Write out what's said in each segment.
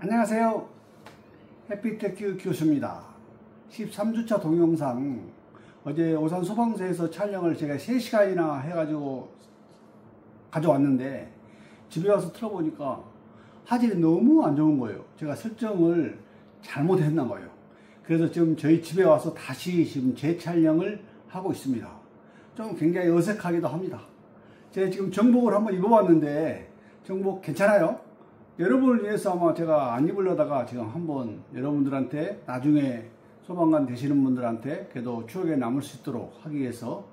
안녕하세요. 해피테크 교수입니다. 13주차 동영상 어제 오산 소방서에서 촬영을 제가 3시간이나 해가지고 가져왔는데 집에 와서 틀어보니까 화질이 너무 안 좋은 거예요. 제가 설정을 잘못했나 봐요. 그래서 지금 저희 집에 와서 다시 지금 재촬영을 하고 있습니다. 좀 굉장히 어색하기도 합니다. 제가 지금 정복을 한번 입어봤는데 정복 괜찮아요? 여러분을 위해서 아마 제가 안 입으려다가 지금 한번 여러분들한테 나중에 소방관 되시는 분들한테 그래도 추억에 남을 수 있도록 하기 위해서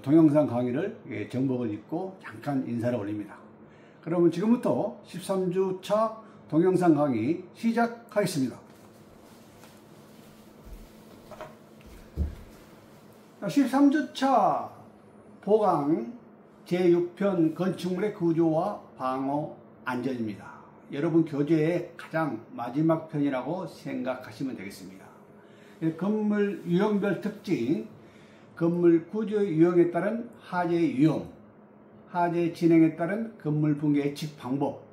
동영상 강의를 정복을 입고 잠깐 인사를 올립니다. 그러면 지금부터 13주차 동영상 강의 시작하겠습니다. 13주차 보강 제6편 건축물의 구조와 방어 안전입니다. 여러분 교재의 가장 마지막 편이라고 생각하시면 되겠습니다. 건물 유형별 특징, 건물 구조의 유형에 따른 화재의 위험, 화재 진행에 따른 건물 붕괴 예측 방법,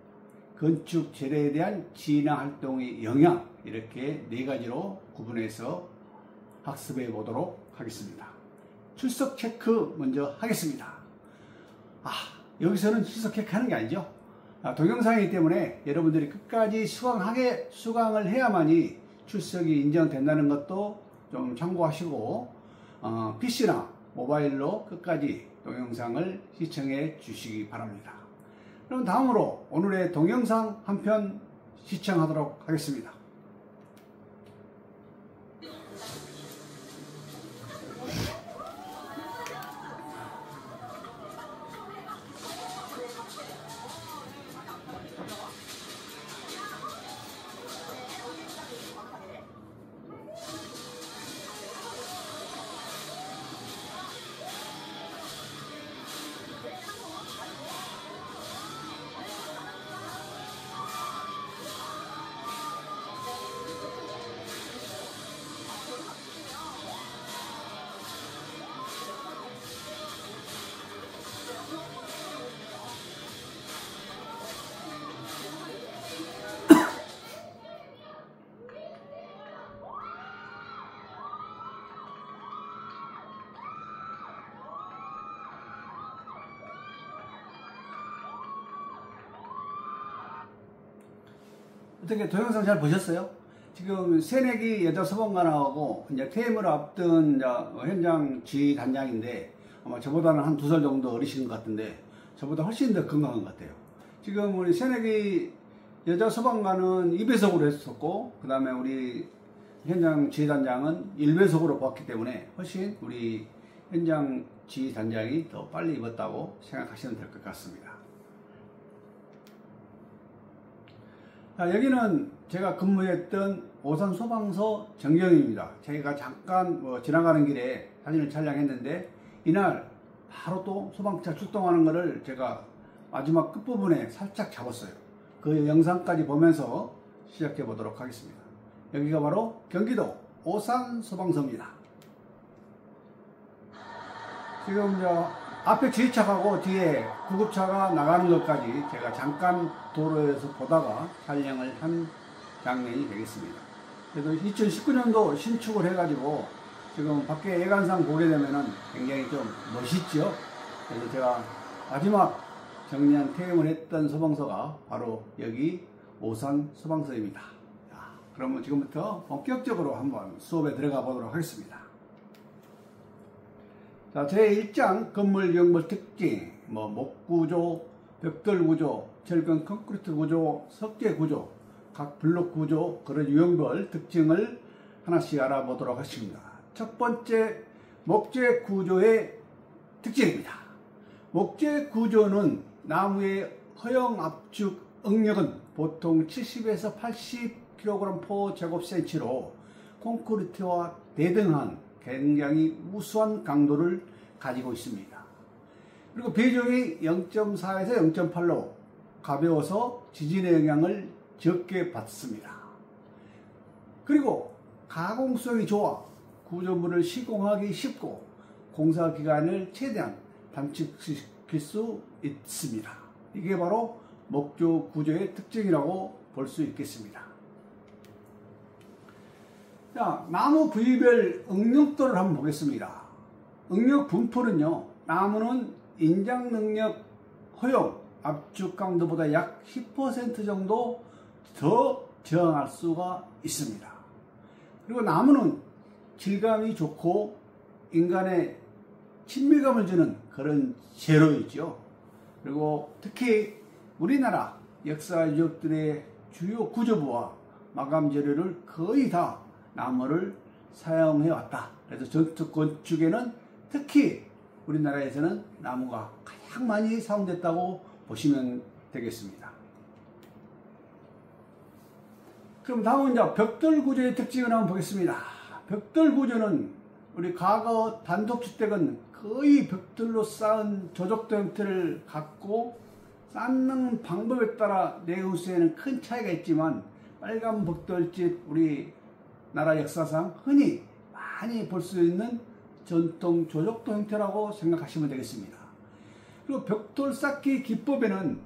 건축 재래에 대한 진화 활동의 영향, 이렇게 4가지로 구분해서 학습해 보도록 하겠습니다. 출석 체크 먼저 하겠습니다. 여기서는 출석 체크 하는 게 아니죠. 동영상이기 때문에 여러분들이 끝까지 수강을 해야만이 출석이 인정된다는 것도 좀 참고하시고 PC나 모바일로 끝까지 동영상을 시청해 주시기 바랍니다. 그럼 다음으로 오늘의 동영상 한 편 시청하도록 하겠습니다. 어떻게 동영상 잘 보셨어요? 지금 새내기 여자 소방관하고 이제 퇴임을 앞둔 현장 지휘 단장인데 아마 저보다는 한 2살 정도 어리신 것 같은데 저보다 훨씬 더 건강한 것 같아요. 지금 우리 새내기 여자 소방관은 2배속으로 했었고 그 다음에 우리 현장 지휘 단장은 1배속으로 보았기 때문에 훨씬 우리 현장 지휘 단장이 더 빨리 입었다고 생각하시면 될 것 같습니다. 여기는 제가 근무했던 오산 소방서 정경입니다. 제가 잠깐 지나가는 길에 사진을 촬영했는데 이날 바로 또 소방차 출동하는 것을 제가 마지막 끝부분에 살짝 잡았어요. 그 영상까지 보면서 시작해 보도록 하겠습니다. 여기가 바로 경기도 오산 소방서입니다. 지금 앞에 지휘차하고 뒤에 구급차가 나가는 것까지 제가 잠깐 도로에서 보다가 촬영을 한 장면이 되겠습니다. 그래도 2019년도 신축을 해가지고 지금 밖에 예관상 보게 되면은 굉장히 좀 멋있죠. 그래서 제가 마지막 정년 퇴임을 했던 소방서가 바로 여기 오산 소방서입니다. 그러면 지금부터 본격적으로 한번 수업에 들어가 보도록 하겠습니다. 자, 제1장 건물 유형별 특징, 목구조, 벽돌 구조, 철근 콘크리트 구조, 석재 구조, 각 블록 구조, 그런 유형별 특징을 하나씩 알아보도록 하겠습니다. 첫 번째, 목재 구조의 특징입니다. 목재 구조는 나무의 허용 압축 응력은 보통 70에서 80kg/제곱센치로 콘크리트와 대등한 굉장히 우수한 강도를 가지고 있습니다. 그리고 배정이 0.4에서 0.8로 가벼워서 지진의 영향을 적게 받습니다. 그리고 가공성이 좋아 구조물을 시공하기 쉽고 공사 기간을 최대한 단축시킬 수 있습니다. 이게 바로 목조 구조의 특징이라고 볼 수 있겠습니다. 자, 나무 부위별 응용도를 한번 보겠습니다. 응용 분포는요, 나무는 인장 능력 허용 압축 강도보다 약 10% 정도 더 저항할 수가 있습니다. 그리고 나무는 질감이 좋고 인간의 친밀감을 주는 그런 재료이죠. 그리고 특히 우리나라 역사 유적들의 주요 구조부와 마감 재료를 거의 다 나무를 사용해 왔다. 그래서 전통 건축에는 특히 우리나라에서는 나무가 가장 많이 사용됐다고 보시면 되겠습니다. 그럼 다음은 이제 벽돌 구조의 특징을 한번 보겠습니다. 벽돌 구조는 우리 과거 단독주택은 거의 벽돌로 쌓은 저적도 형태를 갖고 쌓는 방법에 따라 내구수에는 큰 차이가 있지만 빨간 벽돌집 우리나라 역사상 흔히 많이 볼 수 있는 전통 저적도 형태라고 생각하시면 되겠습니다. 그리고 벽돌 쌓기 기법에는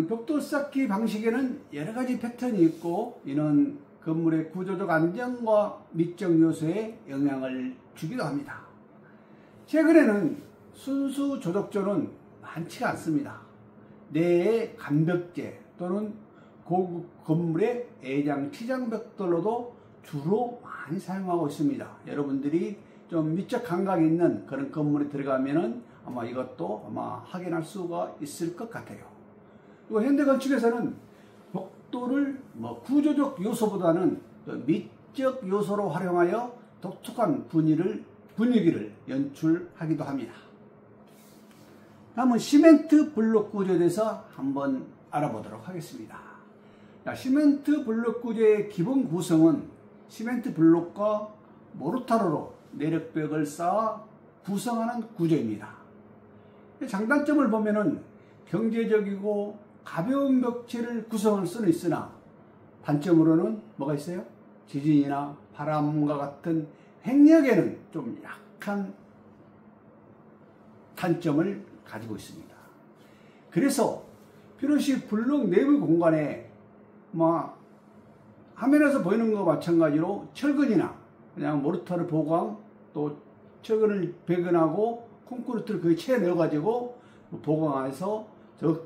벽돌 쌓기 방식에는 여러 가지 패턴이 있고 이는 건물의 구조적 안정과 미적 요소에 영향을 주기도 합니다. 최근에는 순수 조적조는 많지가 않습니다. 내의 간벽재 또는 고급 건물의 애장 치장 벽돌로도 주로 많이 사용하고 있습니다. 여러분들이 좀 미적 감각이 있는 그런 건물에 들어가면은 아마 이것도 아마 확인할 수가 있을 것 같아요. 그리고 현대건축에서는 벽돌을 구조적 요소보다는 미적 요소로 활용하여 독특한 분위기를 연출하기도 합니다. 다음은 시멘트 블록 구조에 대해서 한번 알아보도록 하겠습니다. 시멘트 블록 구조의 기본 구성은 시멘트 블록과 모르타르로 내력벽을 쌓아 구성하는 구조입니다. 장단점을 보면은 경제적이고 가벼운 벽체를 구성할 수는 있으나 단점으로는 뭐가 있어요? 지진이나 바람과 같은 행력에는 좀 약한 단점을 가지고 있습니다. 그래서 비로소 블록 내부 공간에 화면에서 보이는 것과 마찬가지로 철근이나 그냥 모르타르 보강 또 철근을 배근하고 콘크리트를 거의 채 넣어 가지고 보강해서 저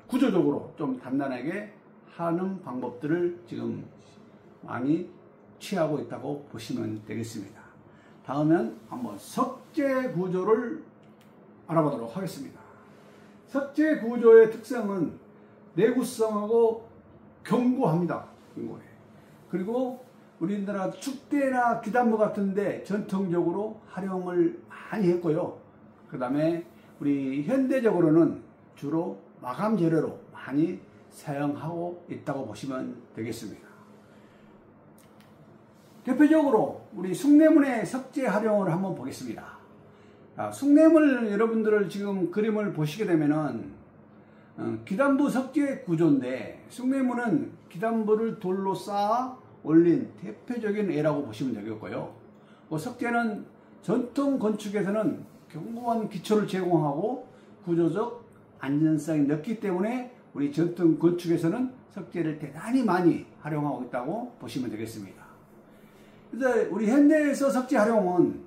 구조적으로 좀 단단하게 하는 방법들을 지금 많이 취하고 있다고 보시면 되겠습니다. 다음은 한번 석재 구조를 알아보도록 하겠습니다. 석재 구조의 특성은 내구성하고 견고합니다. 견고해. 그리고 우리나라 축대나 기단부 같은데 전통적으로 활용을 많이 했고요. 그 다음에 우리 현대적으로는 주로 마감 재료로 많이 사용하고 있다고 보시면 되겠습니다. 대표적으로 우리 숭례문의 석재 활용을 한번 보겠습니다. 숭례문 여러분들 지금 그림을 보시게 되면은 기단부 석재 구조인데 숭례문은 기단부를 돌로 쌓아 올린 대표적인 예라고 보시면 되겠고요. 석재는 전통 건축에서는 견고한 기초를 제공하고 구조적 안전성이 높기 때문에 우리 전통 건축에서는 석재를 대단히 많이 활용하고 있다고 보시면 되겠습니다. 그래서 우리 현대에서 석재 활용은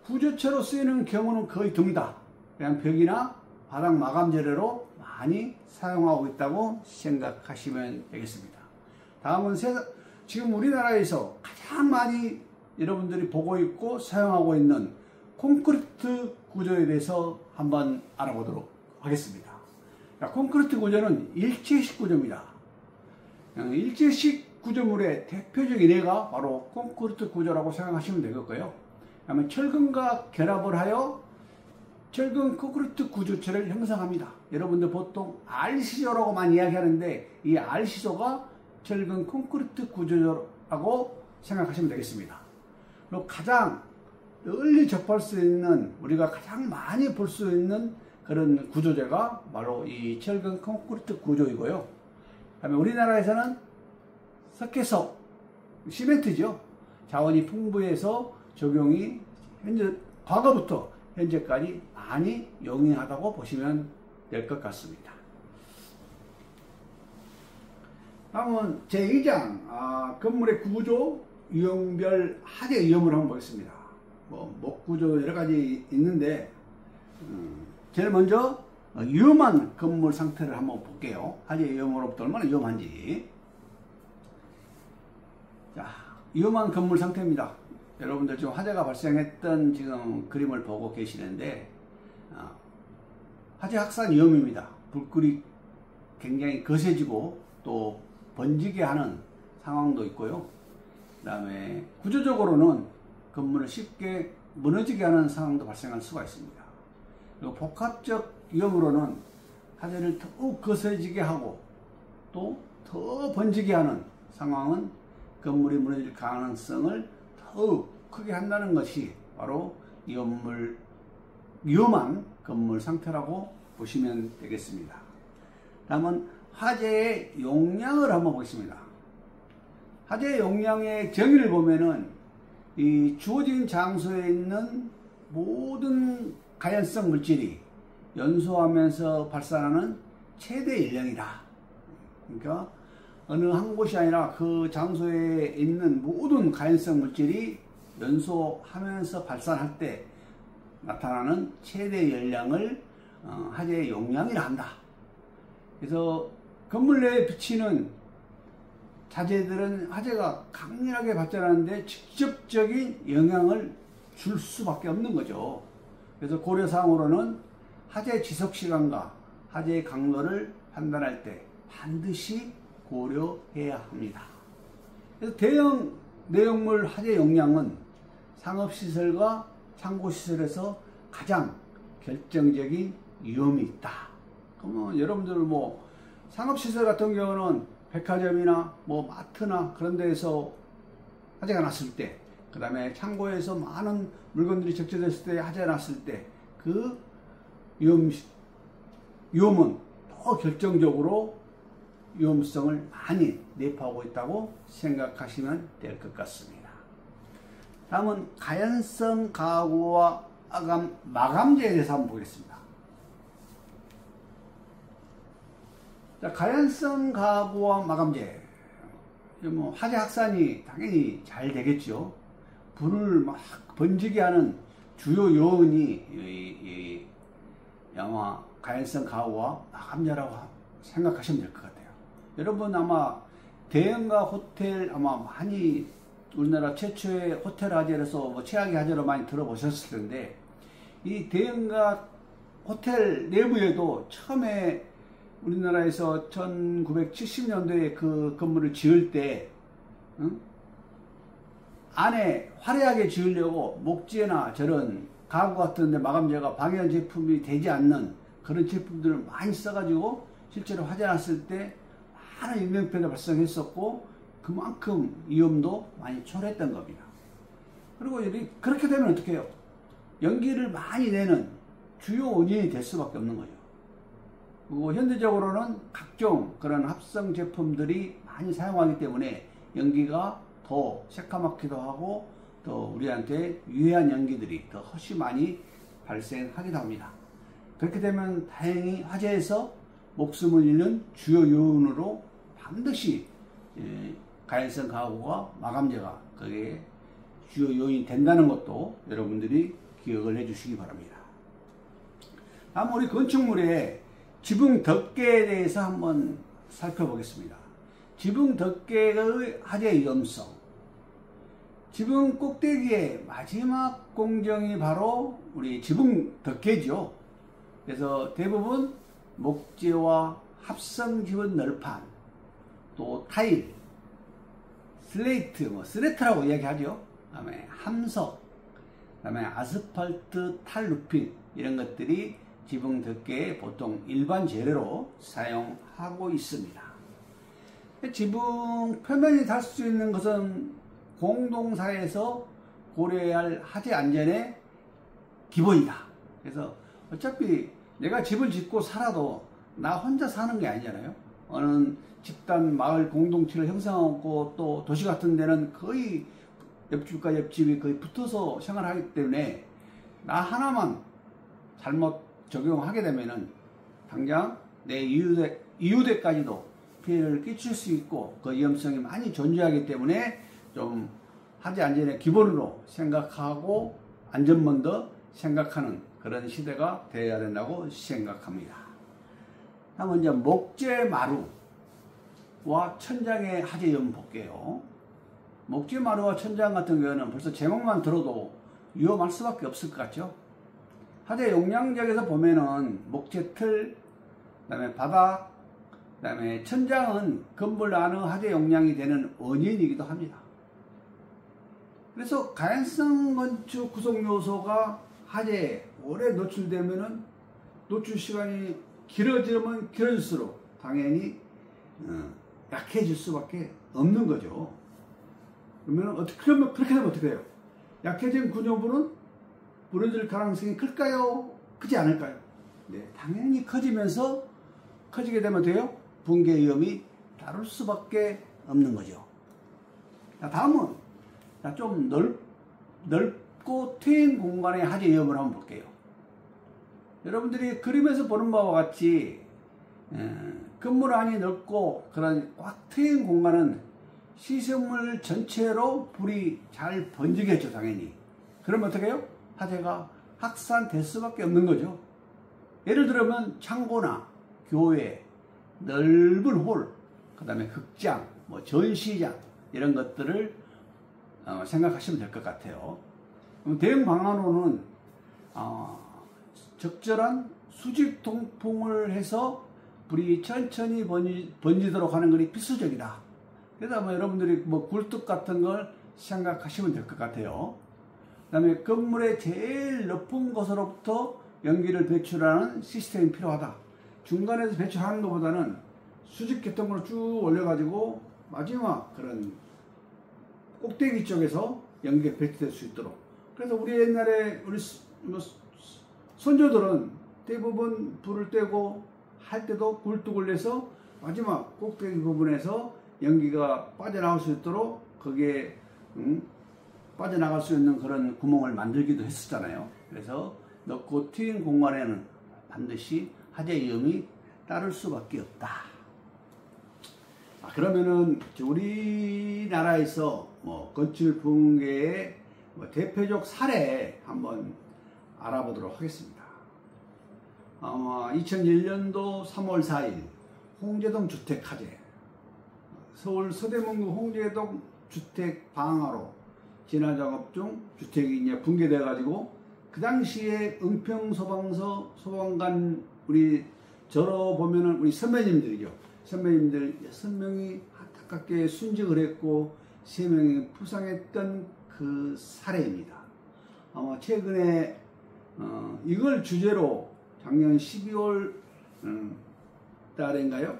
구조체로 쓰이는 경우는 거의 드물다. 그냥 벽이나 바닥 마감 재료로 많이 사용하고 있다고 생각하시면 되겠습니다. 다음은 지금 우리나라에서 가장 많이 여러분들이 보고 있고 사용하고 있는 콘크리트 구조에 대해서 한번 알아보도록 하겠습니다. 콘크리트 구조는 일체식 구조입니다. 일체식 구조물의 대표적인 예가 바로 콘크리트 구조라고 생각하시면 되겠고요. 그다음에 철근과 결합을 하여 철근 콘크리트 구조체를 형성합니다. 여러분들 보통 R시조라고 많이 이야기하는데 이 R시조가 철근 콘크리트 구조라고 생각하시면 되겠습니다. 그리고 가장 널리 접할 수 있는 우리가 가장 많이 볼 수 있는 그런 구조재가 바로 이 철근 콘크리트 구조이고요. 그다음에 우리나라에서는 석회석, 시멘트죠. 자원이 풍부해서 적용이 과거부터 현재까지 많이 용이하다고 보시면 될 것 같습니다. 다음은 제2장 건물의 구조, 유형별 하재 위험을 한번 보겠습니다. 뭐 목구조 여러가지 있는데 제일 먼저 위험한 건물 상태를 한번 볼게요. 하재 위험으로부터 얼마나 위험한지. 자, 위험한 건물 상태입니다. 여러분들 지금 화재가 발생했던 지금 그림을 보고 계시는데 화재 확산 위험입니다. 불길이 굉장히 거세지고 또 번지게 하는 상황도 있고요. 그 다음에 구조적으로는 건물을 쉽게 무너지게 하는 상황도 발생할 수가 있습니다. 그리고 복합적 위험으로는 화재를 더욱 거세지게 하고 또 더 번지게 하는 상황은 건물이 무너질 가능성을 더욱 크게 한다는 것이 바로 위험한 건물 상태라고 보시면 되겠습니다. 다음은 화재의 용량을 한번 보겠습니다. 화재의 용량의 정의를 보면은 이 주어진 장소에 있는 모든 가연성 물질이 연소하면서 발산하는 최대 연령이다. 그러니까 어느 한 곳이 아니라 그 장소에 있는 모든 가연성 물질이 연소하면서 발산할 때 나타나는 최대 연량을 화재의 용량이라 한다. 그래서 건물 내에 비치는 자재들은 화재가 강렬하게 발전하는데 직접적인 영향을 줄 수밖에 없는 거죠. 그래서 고려사항으로는 화재 지속 시간과 화재의 강도를 판단할 때 반드시 고려해야 합니다. 그래서 대형 내용물 화재 용량은 상업시설과 창고시설에서 가장 결정적인 위험이 있다. 그러면 여러분들 뭐 상업시설 같은 경우는 백화점이나 뭐 마트나 그런 데에서 화재가 났을 때, 그 다음에 창고에서 많은 물건들이 적재됐을 때 화재가 났을 때 그 위험은 더 결정적으로 위험성을 많이 내포하고 있다고 생각하시면 될 것 같습니다. 다음은 가연성 가구와 마감재에 대해서 한번 보겠습니다. 자, 가연성 가구와 마감재. 뭐 화재 확산이 당연히 잘 되겠죠. 불을 막 번지게 하는 주요 요인이 아마 가연성 가구와 마감재라고 생각하시면 될 것 같아요. 여러분 아마 대형가 호텔 아마 많이 우리나라 최초의 호텔 화재로서 뭐 최악의 화재로 많이 들어보셨을 텐데 이 대형가 호텔 내부에도 처음에 우리나라에서 1970년도에 그 건물을 지을 때 안에 화려하게 지으려고 목재나 저런 가구 같은 데 마감재가 방열 제품이 되지 않는 그런 제품들을 많이 써가지고 실제로 화재 났을 때 많은 인명피해가 발생했었고 그만큼 위험도 많이 초래했던 겁니다. 그리고 그렇게 되면 어떻게 해요? 연기를 많이 내는 주요 원인이 될 수밖에 없는 거죠. 그리고 현대적으로는 각종 그런 합성 제품들이 많이 사용하기 때문에 연기가 더 새까맣기도 하고 또 우리한테 유해한 연기들이 더 훨씬 많이 발생하기도 합니다. 그렇게 되면 다행히 화재에서 목숨을 잃는 주요 요인으로 반드시 가연성 가구와 마감재가 그게 주요 요인이 된다는 것도 여러분들이 기억을 해 주시기 바랍니다. 다음 우리 건축물의 지붕 덮개에 대해서 한번 살펴보겠습니다. 지붕 덮개의 화재 위험성. 지붕 꼭대기의 마지막 공정이 바로 우리 지붕 덮개죠. 그래서 대부분 목재와 합성 지붕 널판, 또 타일, 슬레이트, 슬레이트라고 이야기하죠. 그다음에 함석, 그다음에 아스팔트 탈루핀 이런 것들이 지붕 덮개에 보통 일반 재료로 사용하고 있습니다. 지붕 표면이 닿을 수 있는 것은 공동사에서 고려해야 할 화재 안전의 기본이다. 그래서 어차피 내가 집을 짓고 살아도 나 혼자 사는 게 아니잖아요. 어느 집단 마을 공동체를 형성하고 또 도시 같은 데는 거의 옆집과 옆집이 거의 붙어서 생활하기 때문에 나 하나만 잘못 적용하게 되면은 당장 내 이웃에까지도 피해를 끼칠 수 있고 그 위험성이 많이 존재하기 때문에 좀 화재 안전의 기본으로 생각하고 안전 먼저 생각하는 그런 시대가 되어야 된다고 생각합니다. 다음은 이제 목재 마루와 천장의 화재 위험 볼게요. 목재 마루와 천장 같은 경우는 벌써 제목만 들어도 위험할 수밖에 없을 것 같죠. 화재 용량적에서 보면은 목재 틀, 그다음에 바닥, 그다음에 천장은 건물 안의 화재 용량이 되는 원인이기도 합니다. 그래서 가연성 건축 구성 요소가 화재에 오래 노출되면은 노출 시간이 길어지면 길어질수록 당연히 약해질 수밖에 없는 거죠. 그러면 그렇게 되면 어떻게 해요? 약해진 구조물은 무너질 가능성이 클까요? 크지 않을까요? 네, 당연히 커지게 되면 돼요. 붕괴 위험이 다를 수밖에 없는 거죠. 자, 다음은 좀 넓고 트인 공간의 화재 위험을 한번 볼게요. 여러분들이 그림에서 보는 바와 같이 건물 안이 넓고 그런 꽉 트인 공간은 시설물 전체로 불이 잘 번지겠죠, 당연히. 그러면 어떻게 해요? 화재가 확산될 수밖에 없는 거죠. 예를 들면 창고나 교회, 넓은 홀, 그 다음에 극장, 전시장 이런 것들을 생각하시면 될 것 같아요. 대응 방안으로는 적절한 수직 통풍을 해서 불이 천천히 번지도록 하는 것이 필수적이다. 그래서 여러분들이 굴뚝 같은 걸 생각하시면 될 것 같아요. 그 다음에 건물의 제일 높은 곳으로부터 연기를 배출하는 시스템이 필요하다. 중간에서 배출하는 것보다는 수직 계통으로 쭉 올려가지고 마지막 그런 꼭대기 쪽에서 연기가 배출될 수 있도록. 그래서 우리 옛날에 우리 선조들은 대부분 불을 떼고 할 때도 굴뚝을 내서 마지막 꼭대기 부분에서 연기가 빠져나올 수 있도록 거기에 빠져나갈 수 있는 그런 구멍을 만들기도 했었잖아요. 그래서 넓고 트인 공간에는 반드시 화재 위험이 따를 수밖에 없다. 그러면은 우리나라에서 건축 붕괴의 대표적 사례 한번 알아보도록 하겠습니다. 2001년도 3월 4일 홍제동 주택 화재. 서울 서대문구 홍제동 주택 방화로 진화 작업 중 주택이 이제 붕괴돼 가지고 그 당시에 은평소방서 소방관 우리 저러 보면은 우리 선배님들이죠. 선배님들 6명이 안타깝게 순직을 했고 3명이 부상했던 그 사례입니다. 아마 최근에 이걸 주제로 작년 12월 달인가요?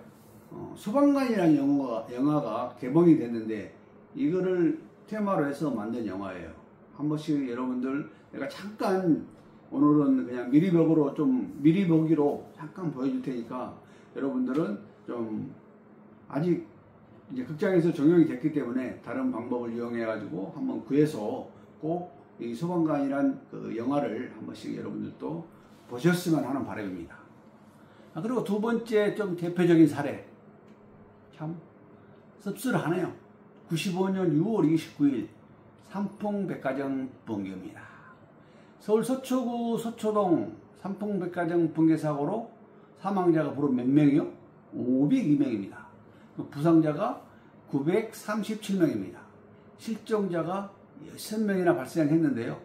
소방관이라는 영화가 개봉이 됐는데 이거를 테마로 해서 만든 영화예요. 한 번씩 여러분들 내가 잠깐 오늘은 그냥 미리 보기로 잠깐 보여줄 테니까 여러분들은 좀 아직 이제 극장에서 종영이 됐기 때문에 다른 방법을 이용해 가지고 한번 구해서 꼭 이 소방관이란 그 영화를 한 번씩 여러분들도 보셨으면 하는 바람입니다. 그리고 두 번째 좀 대표적인 사례, 참 씁쓸하네요. 95년 6월 29일 삼풍백화점 붕괴입니다. 서울 서초구 서초동 삼풍백화점 붕괴 사고로 사망자가 불어 몇 명이요? 502명입니다. 부상자가 937명입니다. 실종자가 6명이나 발생했는데요.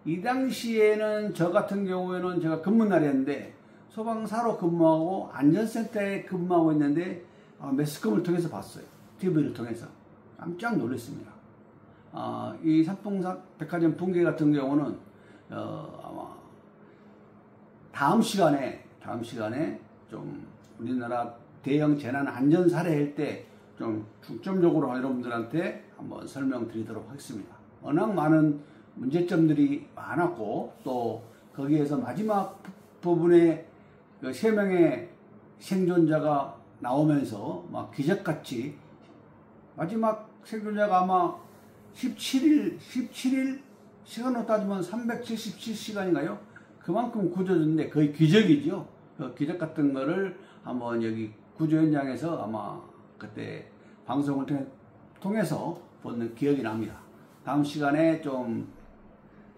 이 당시에는 저 같은 경우에는 제가 근무날이었는데 소방사로 근무하고 안전센터에 근무하고 있는데 매스컴을 통해서 봤어요. TV를 통해서. 깜짝 놀랐습니다. 이 삼풍백화점 붕괴 같은 경우는 아마 다음 시간에 좀 우리나라 대형 재난 안전 사례일 때 좀 중점적으로 여러분들한테 한번 설명드리도록 하겠습니다. 워낙 많은 문제점들이 많았고 또 거기에서 마지막 부분에 그 3명의 생존자가 나오면서 막 기적같이 마지막 생존자가 아마 17일 시간으로 따지면 377시간인가요? 그만큼 구조됐는데 거의 기적이죠. 그 기적 같은 거를 한번 여기 구조 현장에서 아마 그때 방송을 통해서 본 기억이 납니다. 다음 시간에 좀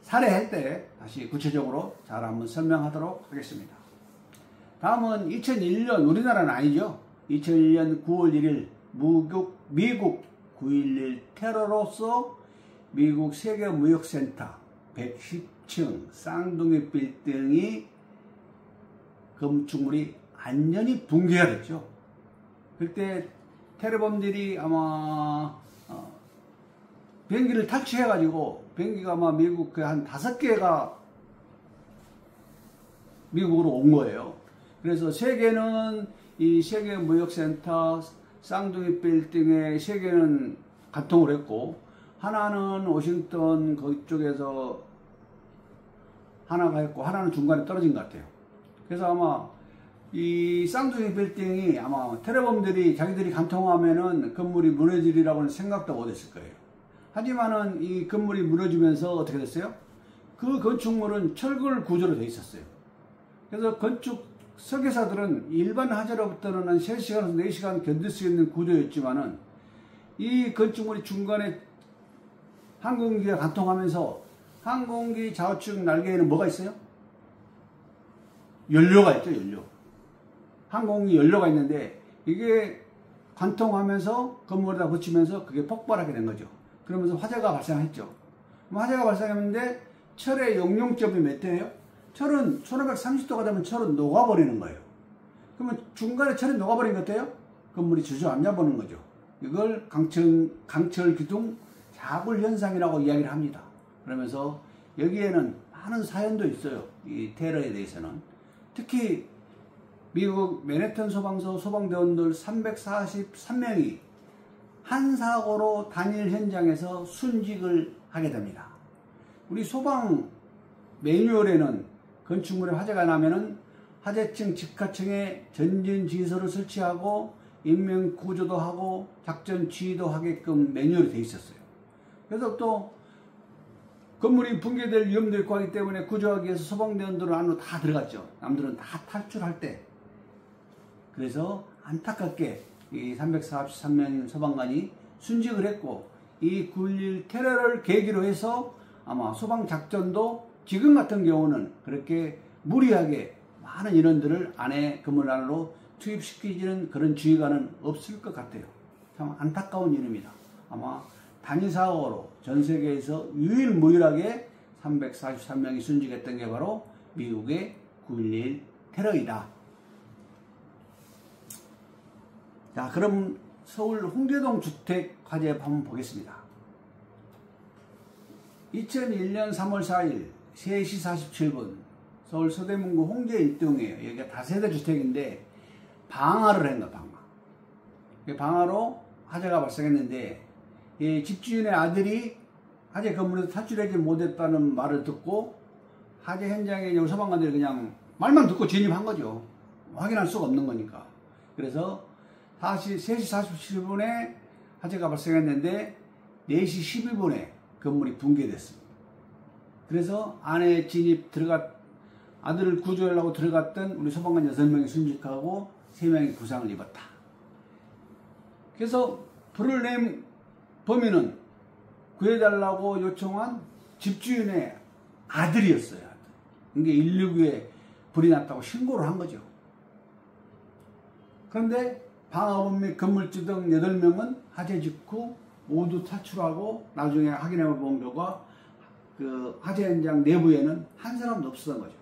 살해할 때 다시 구체적으로 잘 한번 설명하도록 하겠습니다. 다음은 2001년, 우리나라는 아니죠. 2001년 9월 1일 미국 9.11 테러로서 미국 세계무역센터 110층 쌍둥이 빌딩이 건축물이 완전히 붕괴가 됐죠. 그때 테러범들이 아마 비행기를 탈취해가지고 비행기가 아마 미국 한 5개가 미국으로 온 거예요. 그래서 세계는 이 세계무역센터 쌍둥이 빌딩에 3개는 관통을 했고 하나는 워싱턴 그쪽에서 하나가 했고 하나는 중간에 떨어진 것 같아요. 그래서 아마 이 쌍둥이 빌딩이 아마 테러범들이 자기들이 관통하면은 건물이 무너지리라고는 생각도 못했을 거예요. 하지만은 이 건물이 무너지면서 어떻게 됐어요? 그 건축물은 철골 구조로 되어 있었어요. 그래서 건축 설계사들은 일반 화재로부터는 한 3시간에서 4시간 견딜 수 있는 구조였지만은 이 건축물이 중간에 항공기가 관통하면서 항공기 좌우측 날개에는 뭐가 있어요? 연료가 있죠, 연료. 항공기 연료가 있는데 이게 관통하면서 건물에다 붙이면서 그게 폭발하게 된 거죠. 그러면서 화재가 발생했죠. 화재가 발생했는데 철의 용융점이 몇 도예요? 철은 1530도가 되면 철은 녹아버리는 거예요. 그러면 중간에 철이 녹아버린 것 같아요? 건물이 주저앉아 보는 거죠. 이걸 강철 기둥 자굴 현상이라고 이야기를 합니다. 그러면서 여기에는 많은 사연도 있어요. 이 테러에 대해서는. 특히 미국 맨해튼 소방서 소방대원들 343명이 한 사고로 단일 현장에서 순직을 하게 됩니다. 우리 소방 매뉴얼에는 건축물에 화재가 나면은 화재층 직하층에 전진 진서를 설치하고 인명 구조도 하고 작전 지휘도 하게끔 매뉴얼이 되어 있었어요. 그래서 또 건물이 붕괴될 위험도 있고 하기 때문에 구조하기 위해서 소방대원들은 안으로 다 들어갔죠. 남들은 다 탈출할 때. 그래서 안타깝게 이 343명 소방관이 순직을 했고 이 9.11 테러를 계기로 해서 아마 소방작전도 지금 같은 경우는 그렇게 무리하게 많은 인원들을 건물 안으로 투입시키지는 그런 주의가는 없을 것 같아요. 참 안타까운 일입니다. 아마 단위사고로 전 세계에서 유일무이하게 343명이 순직했던 게 바로 미국의 9.11 테러이다. 자, 그럼 서울 홍대동 주택 화재 한번 보겠습니다. 2001년 3월 4일 3시 47분 서울 서대문구 홍대 1동이에요. 여기가 다세대 주택인데 방화를 했나, 방화. 방화로 화재가 발생했는데 이 집주인의 아들이 화재 건물에서 탈출하지 못했다는 말을 듣고 화재 현장에 소방관들이 그냥 말만 듣고 진입한 거죠. 확인할 수가 없는 거니까. 그래서 3시 47분에 화재가 발생했는데 4시 12분에 건물이 붕괴됐습니다. 그래서 안에 아들을 구조하려고 들어갔던 우리 소방관 6명이 순직하고 3명이 부상을 입었다. 그래서 불을 낸 범인은 구해달라고 요청한 집주인의 아들이었어요. 이게 119에 불이 났다고 신고를 한 거죠. 그런데 방화범 및 건물주 등 8명은 화재 직후 모두 탈출하고 나중에 확인해 본 결과 그 화재 현장 내부에는 한 사람도 없었던 거죠.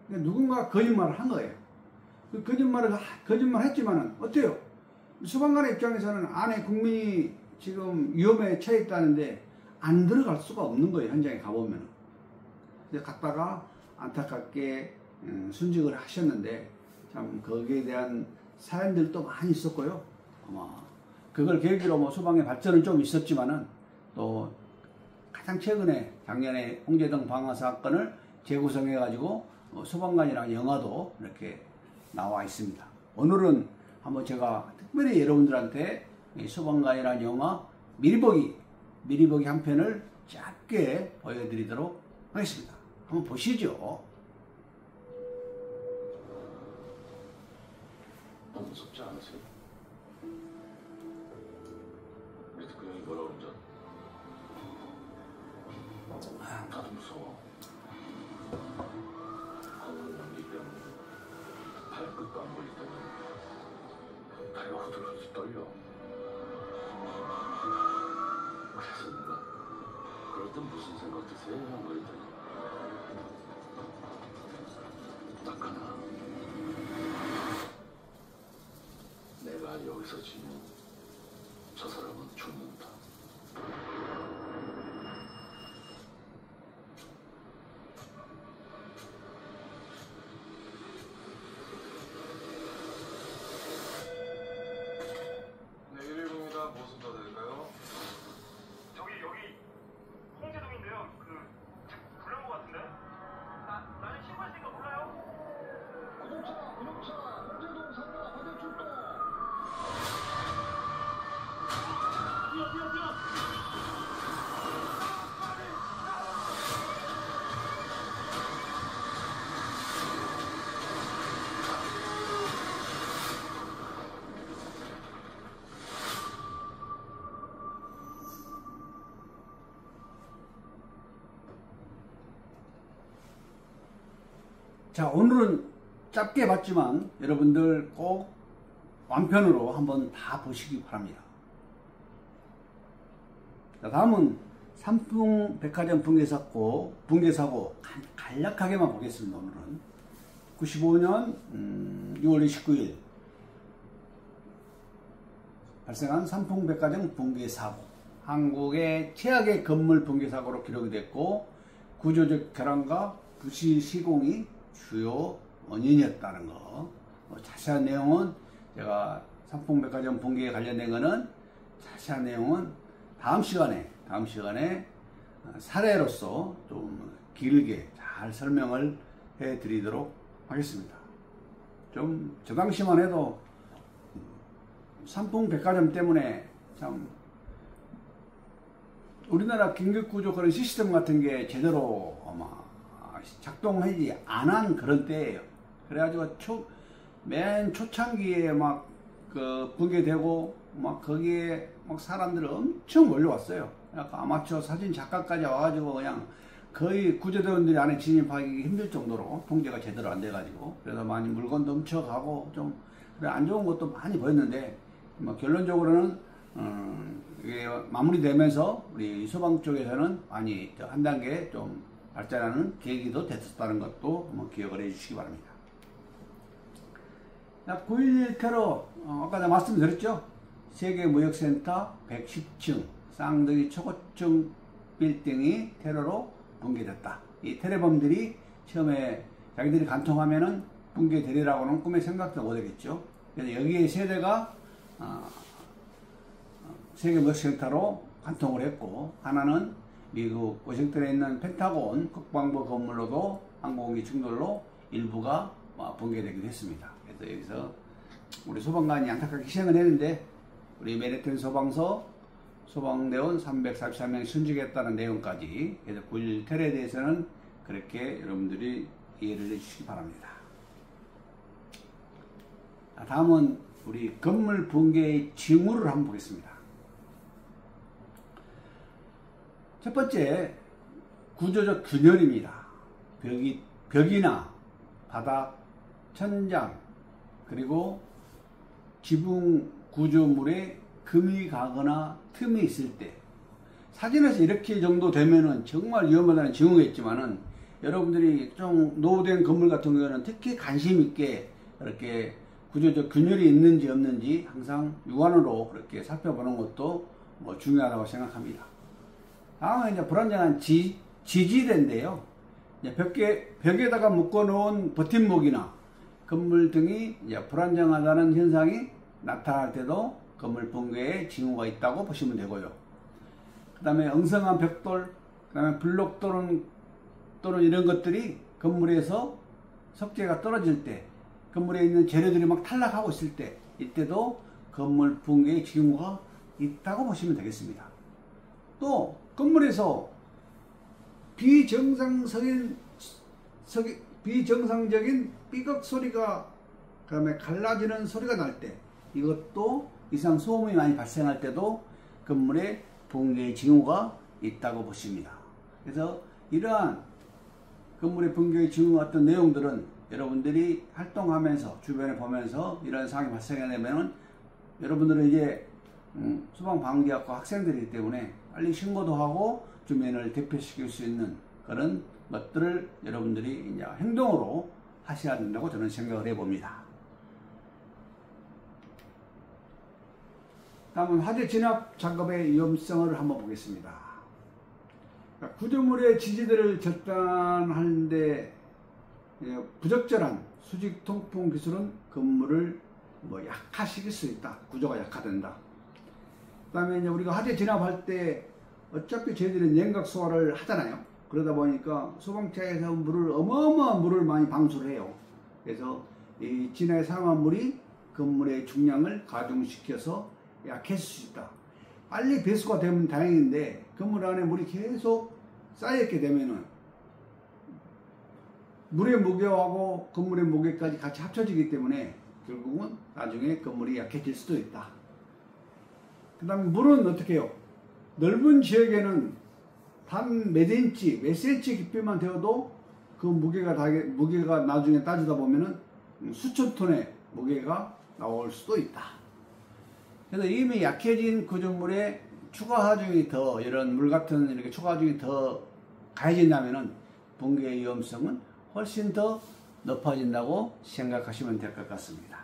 누군가 거짓말을 한 거예요. 그 거짓말 했지만은 어때요? 소방관의 입장에서는 안에 국민이 지금 위험에 처해 있다는데 안 들어갈 수가 없는 거예요. 현장에 가보면. 근데 갔다가 안타깝게 순직을 하셨는데 참 거기에 대한 사연들도 많이 있었고요. 아마 그걸 계기로 뭐 소방의 발전은 좀 있었지만은 또 가장 최근에 작년에 홍대동 방화 사건을 재구성해 가지고 소방관이라는 영화도 이렇게 나와 있습니다. 오늘은 한번 제가 특별히 여러분들한테 이 소방관이라는 영화 미리 보기 한 편을 짧게 보여드리도록 하겠습니다. 한번 보시죠. 너무 무섭지 않으세요? 무서워. 하늘을 넘기 때문에 발끝도 안 보일 때는 다리가 후들후들 떨려. 그래서 내가 그럴 땐 무슨 생각 드세요? 뭐 이랬더니 딱 하나. 내가 여기서 지면 저 사람은 죽는다. 네, 110입니다. 무슨 도와드릴까요? 여기 홍제동인데요. 불난 것 같은데? 나는 신고했으니까 몰라요? 구독차, 홍제동 상가 화재 출동. 뛰어! 자, 오늘은 짧게 봤지만 여러분들 꼭 완편으로 한번 다 보시기 바랍니다. 자, 다음은 삼풍백화점 붕괴사고 간략하게만 보겠습니다. 오늘은 95년 6월 29일 발생한 삼풍백화점 붕괴사고, 한국의 최악의 건물 붕괴사고로 기록이 됐고 구조적 결함과 부실 시공이 주요 원인이었다는 거. 자세한 내용은 제가 삼풍백화점 붕괴에 관련된 거는 자세한 내용은 다음 시간에 사례로서 좀 길게 잘 설명을 해 드리도록 하겠습니다. 좀 저 당시만 해도 삼풍백화점 때문에 참 우리나라 긴급구조 그런 시스템 같은 게 제대로 아마 작동하지 않은 그런 때예요. 그래가지고 맨 초창기에 막 붕괴되고 막 거기에 막 사람들 엄청 몰려왔어요. 약간 아마추어 사진 작가까지 와가지고 그냥 거의 구조대원들이 안에 진입하기 힘들 정도로 통제가 제대로 안 돼가지고, 그래서 많이 물건도 훔쳐가고 좀 안 좋은 것도 많이 보였는데 뭐 결론적으로는 이게 마무리되면서 우리 소방 쪽에서는 많이 한 단계 좀 발전하는 계기도 됐었다는 것도 한번 기억을 해주시기 바랍니다. 9.11 테러, 아까 제가 말씀드렸죠? 세계무역센터 110층 쌍둥이 초고층 빌딩이 테러로 붕괴됐다. 이 테러범들이 처음에 자기들이 간통하면은 붕괴되리라고는 꿈에 생각도 못하겠죠. 그래서 여기에 세대가 세계무역센터로 간통을 했고, 하나는 미국 워싱턴에 있는 펜타곤 국방부 건물로도 항공기 충돌로 일부가 붕괴되기도 했습니다. 그래서 여기서 우리 소방관이 안타깝게 희생을 했는데, 우리 맨해튼 소방서 소방대원 343명 순직했다는 내용까지, 그래서 9.11 테러에 대해서는 그렇게 여러분들이 이해를 해주시기 바랍니다. 다음은 우리 건물 붕괴의 징후를 한번 보겠습니다. 첫 번째, 구조적 균열입니다. 벽이나 바닥, 천장, 그리고 지붕 구조물에 금이 가거나 틈이 있을 때, 사진에서 이렇게 정도 되면은 정말 위험하다는 징후겠지만은, 여러분들이 좀 노후된 건물 같은 경우는 특히 관심 있게 이렇게 구조적 균열이 있는지 없는지 항상 육안으로 그렇게 살펴보는 것도 중요하다고 생각합니다. 다음은 이제 불안정한 지지대인데요. 벽에다가 묶어놓은 버팀목이나 건물 등이 이제 불안정하다는 현상이 나타날 때도 건물 붕괴의 징후가 있다고 보시면 되고요. 그 다음에 엉성한 벽돌, 그 다음에 블록 또는 이런 것들이 건물에서 석재가 떨어질 때, 건물에 있는 재료들이 막 탈락하고 있을 때, 이때도 건물 붕괴의 징후가 있다고 보시면 되겠습니다. 또 건물에서 비정상적인 삐걱 소리가, 그 다음에 갈라지는 소리가 날 때, 이것도 이상 소음이 많이 발생할 때도 건물에 붕괴의 징후가 있다고 보십니다. 그래서 이러한 건물의 붕괴의 징후 같은 내용들은 여러분들이 활동하면서 주변에 보면서 이런 상황이 발생해 되면은 여러분들은 이제 소방방재학과 학생들이기 때문에 빨리 신고도 하고 주민을 대피시킬 수 있는 그런 것들을 여러분들이 이제 행동으로 하셔야 된다고 저는 생각을 해봅니다. 다음은 화재 진압 작업의 위험성을 한번 보겠습니다. 구조물의 지지대를 절단하는데 부적절한 수직 통풍 기술은 건물을 약화시킬 수 있다. 구조가 약화된다. 그 다음에 이제 우리가 화재 진압할 때 어차피 저희들은 냉각 소화를 하잖아요. 그러다 보니까 소방차에서 어마어마한 물을 많이 방수를 해요. 그래서 이 진화에 사용한 물이 건물의 중량을 가중시켜서 약해질 수 있다. 빨리 배수가 되면 다행인데 건물 안에 물이 계속 쌓여있게 되면은 물의 무게하고 건물의 무게까지 같이 합쳐지기 때문에 결국은 나중에 건물이 약해질 수도 있다. 그 다음에 물은 어떻게 해요? 넓은 지역에는 단 몇 인치, 몇 센치 깊이만 되어도 그 무게가 나중에 따지다 보면은 수천 톤의 무게가 나올 수도 있다. 그래서 이미 약해진 구조물에 추가 하중이 더 이런 물 같은 이렇게 추가 하중이 더 가해진다면은 붕괴의 위험성은 훨씬 더 높아진다고 생각하시면 될 것 같습니다.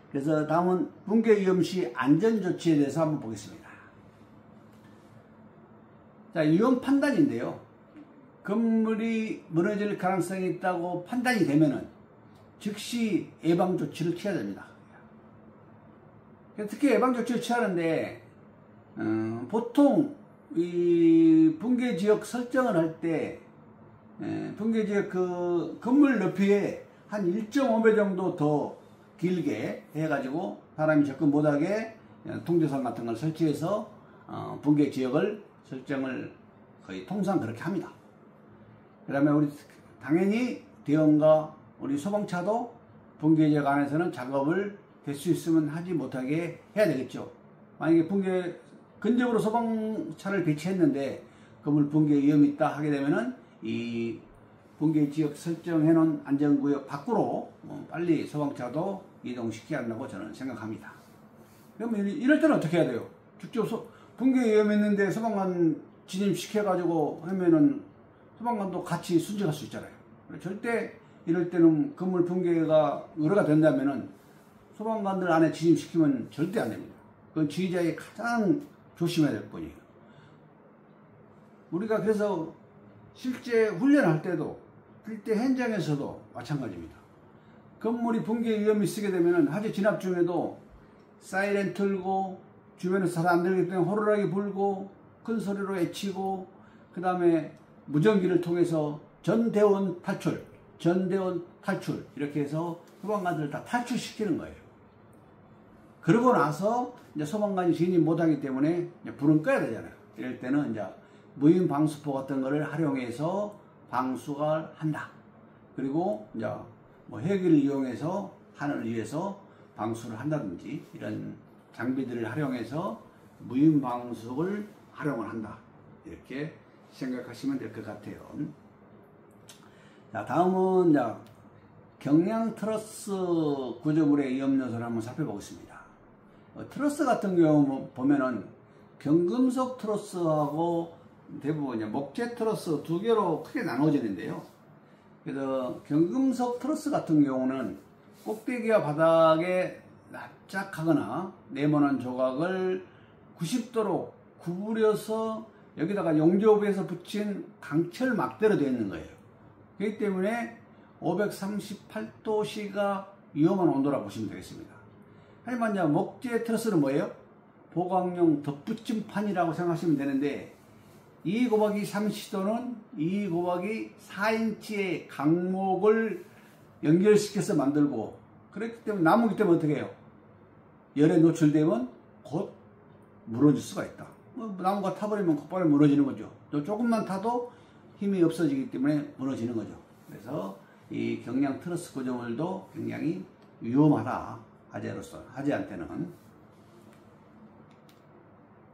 그래서 다음은 붕괴 위험 시 안전조치에 대해서 한번 보겠습니다. 자, 위험 판단인데요. 건물이 무너질 가능성이 있다고 판단이 되면은 즉시 예방조치를 취해야 됩니다. 특히 예방조치를 취하는데 보통 이 붕괴지역 설정을 할 때 붕괴지역 그 건물 높이에 한 1.5배 정도 더 길게 해가지고 사람이 접근 못하게 통제선 같은 걸 설치해서 붕괴지역을 설정을 거의 통상 그렇게 합니다. 그 다음에 우리 당연히 대원과 우리 소방차도 붕괴지역 안에서는 작업을 될 수 있으면 하지 못하게 해야 되겠죠. 만약에 붕괴 근접으로 소방차를 배치했는데 건물 붕괴 위험이 있다 하게 되면은 이 붕괴 지역 설정해 놓은 안전구역 밖으로 빨리 소방차도 이동시켜야 한다고 저는 생각합니다. 그러면 이럴 때는 어떻게 해야 돼요? 직접 붕괴 위험이 있는데 소방관 진입시켜 가지고 하면은 소방관도 같이 순직할 수 있잖아요. 절대 이럴 때는 건물 붕괴가 의뢰가 된다면은 소방관들 안에 진입시키면 절대 안 됩니다. 그건 지휘자의 가장 조심해야 될 뿐이에요. 우리가 그래서 실제 훈련할 때도 실제 현장에서도 마찬가지입니다. 건물이 붕괴 위험이 있게 되면 화재 진압 중에도 사이렌 틀고 주변에서 잘 안 들리기 때문에 호루라기 불고 큰 소리로 외치고 그 다음에 무전기를 통해서 전대원 탈출 이렇게 해서 소방관들을 다 탈출시키는 거예요. 그러고 나서 이제 소방관이 진입 못하기 때문에 이제 불은 꺼야 되잖아요. 이럴 때는 이제 무인 방수포 같은 거를 활용해서 방수를 한다. 그리고 이제 헬기를 이용해서 하늘을 위해서 방수를 한다든지 이런 장비들을 활용해서 무인 방수를 활용을 한다. 이렇게 생각하시면 될 것 같아요. 자, 다음은 이제 경량 트러스 구조물의 위험 요소를 한번 살펴보겠습니다. 트러스 같은 경우 보면은 경금속 트러스하고 대부분 목재 트러스 두 개로 크게 나눠지는데요. 그래서 경금속 트러스 같은 경우는 꼭대기와 바닥에 납작하거나 네모난 조각을 90도로 구부려서 여기다가 용접에서 붙인 강철 막대로 되어 있는 거예요. 그렇기 때문에 538도씨가 위험한 온도라고 보시면 되겠습니다. 하지만 이제 목재 트러스는 뭐예요? 보강용 덧붙임판이라고 생각하시면 되는데 2 곱하기 30도는 2 곱하기 4인치의 강목을 연결시켜서 만들고 그렇기 때문에 나무기 때문에 어떻게 해요? 열에 노출되면 곧 무너질 수가 있다. 나무가 타버리면 곧바로 무너지는 거죠. 또 조금만 타도 힘이 없어지기 때문에 무너지는 거죠. 그래서 이 경량 트러스 구조물도 굉장히 위험하다. 화재한테는.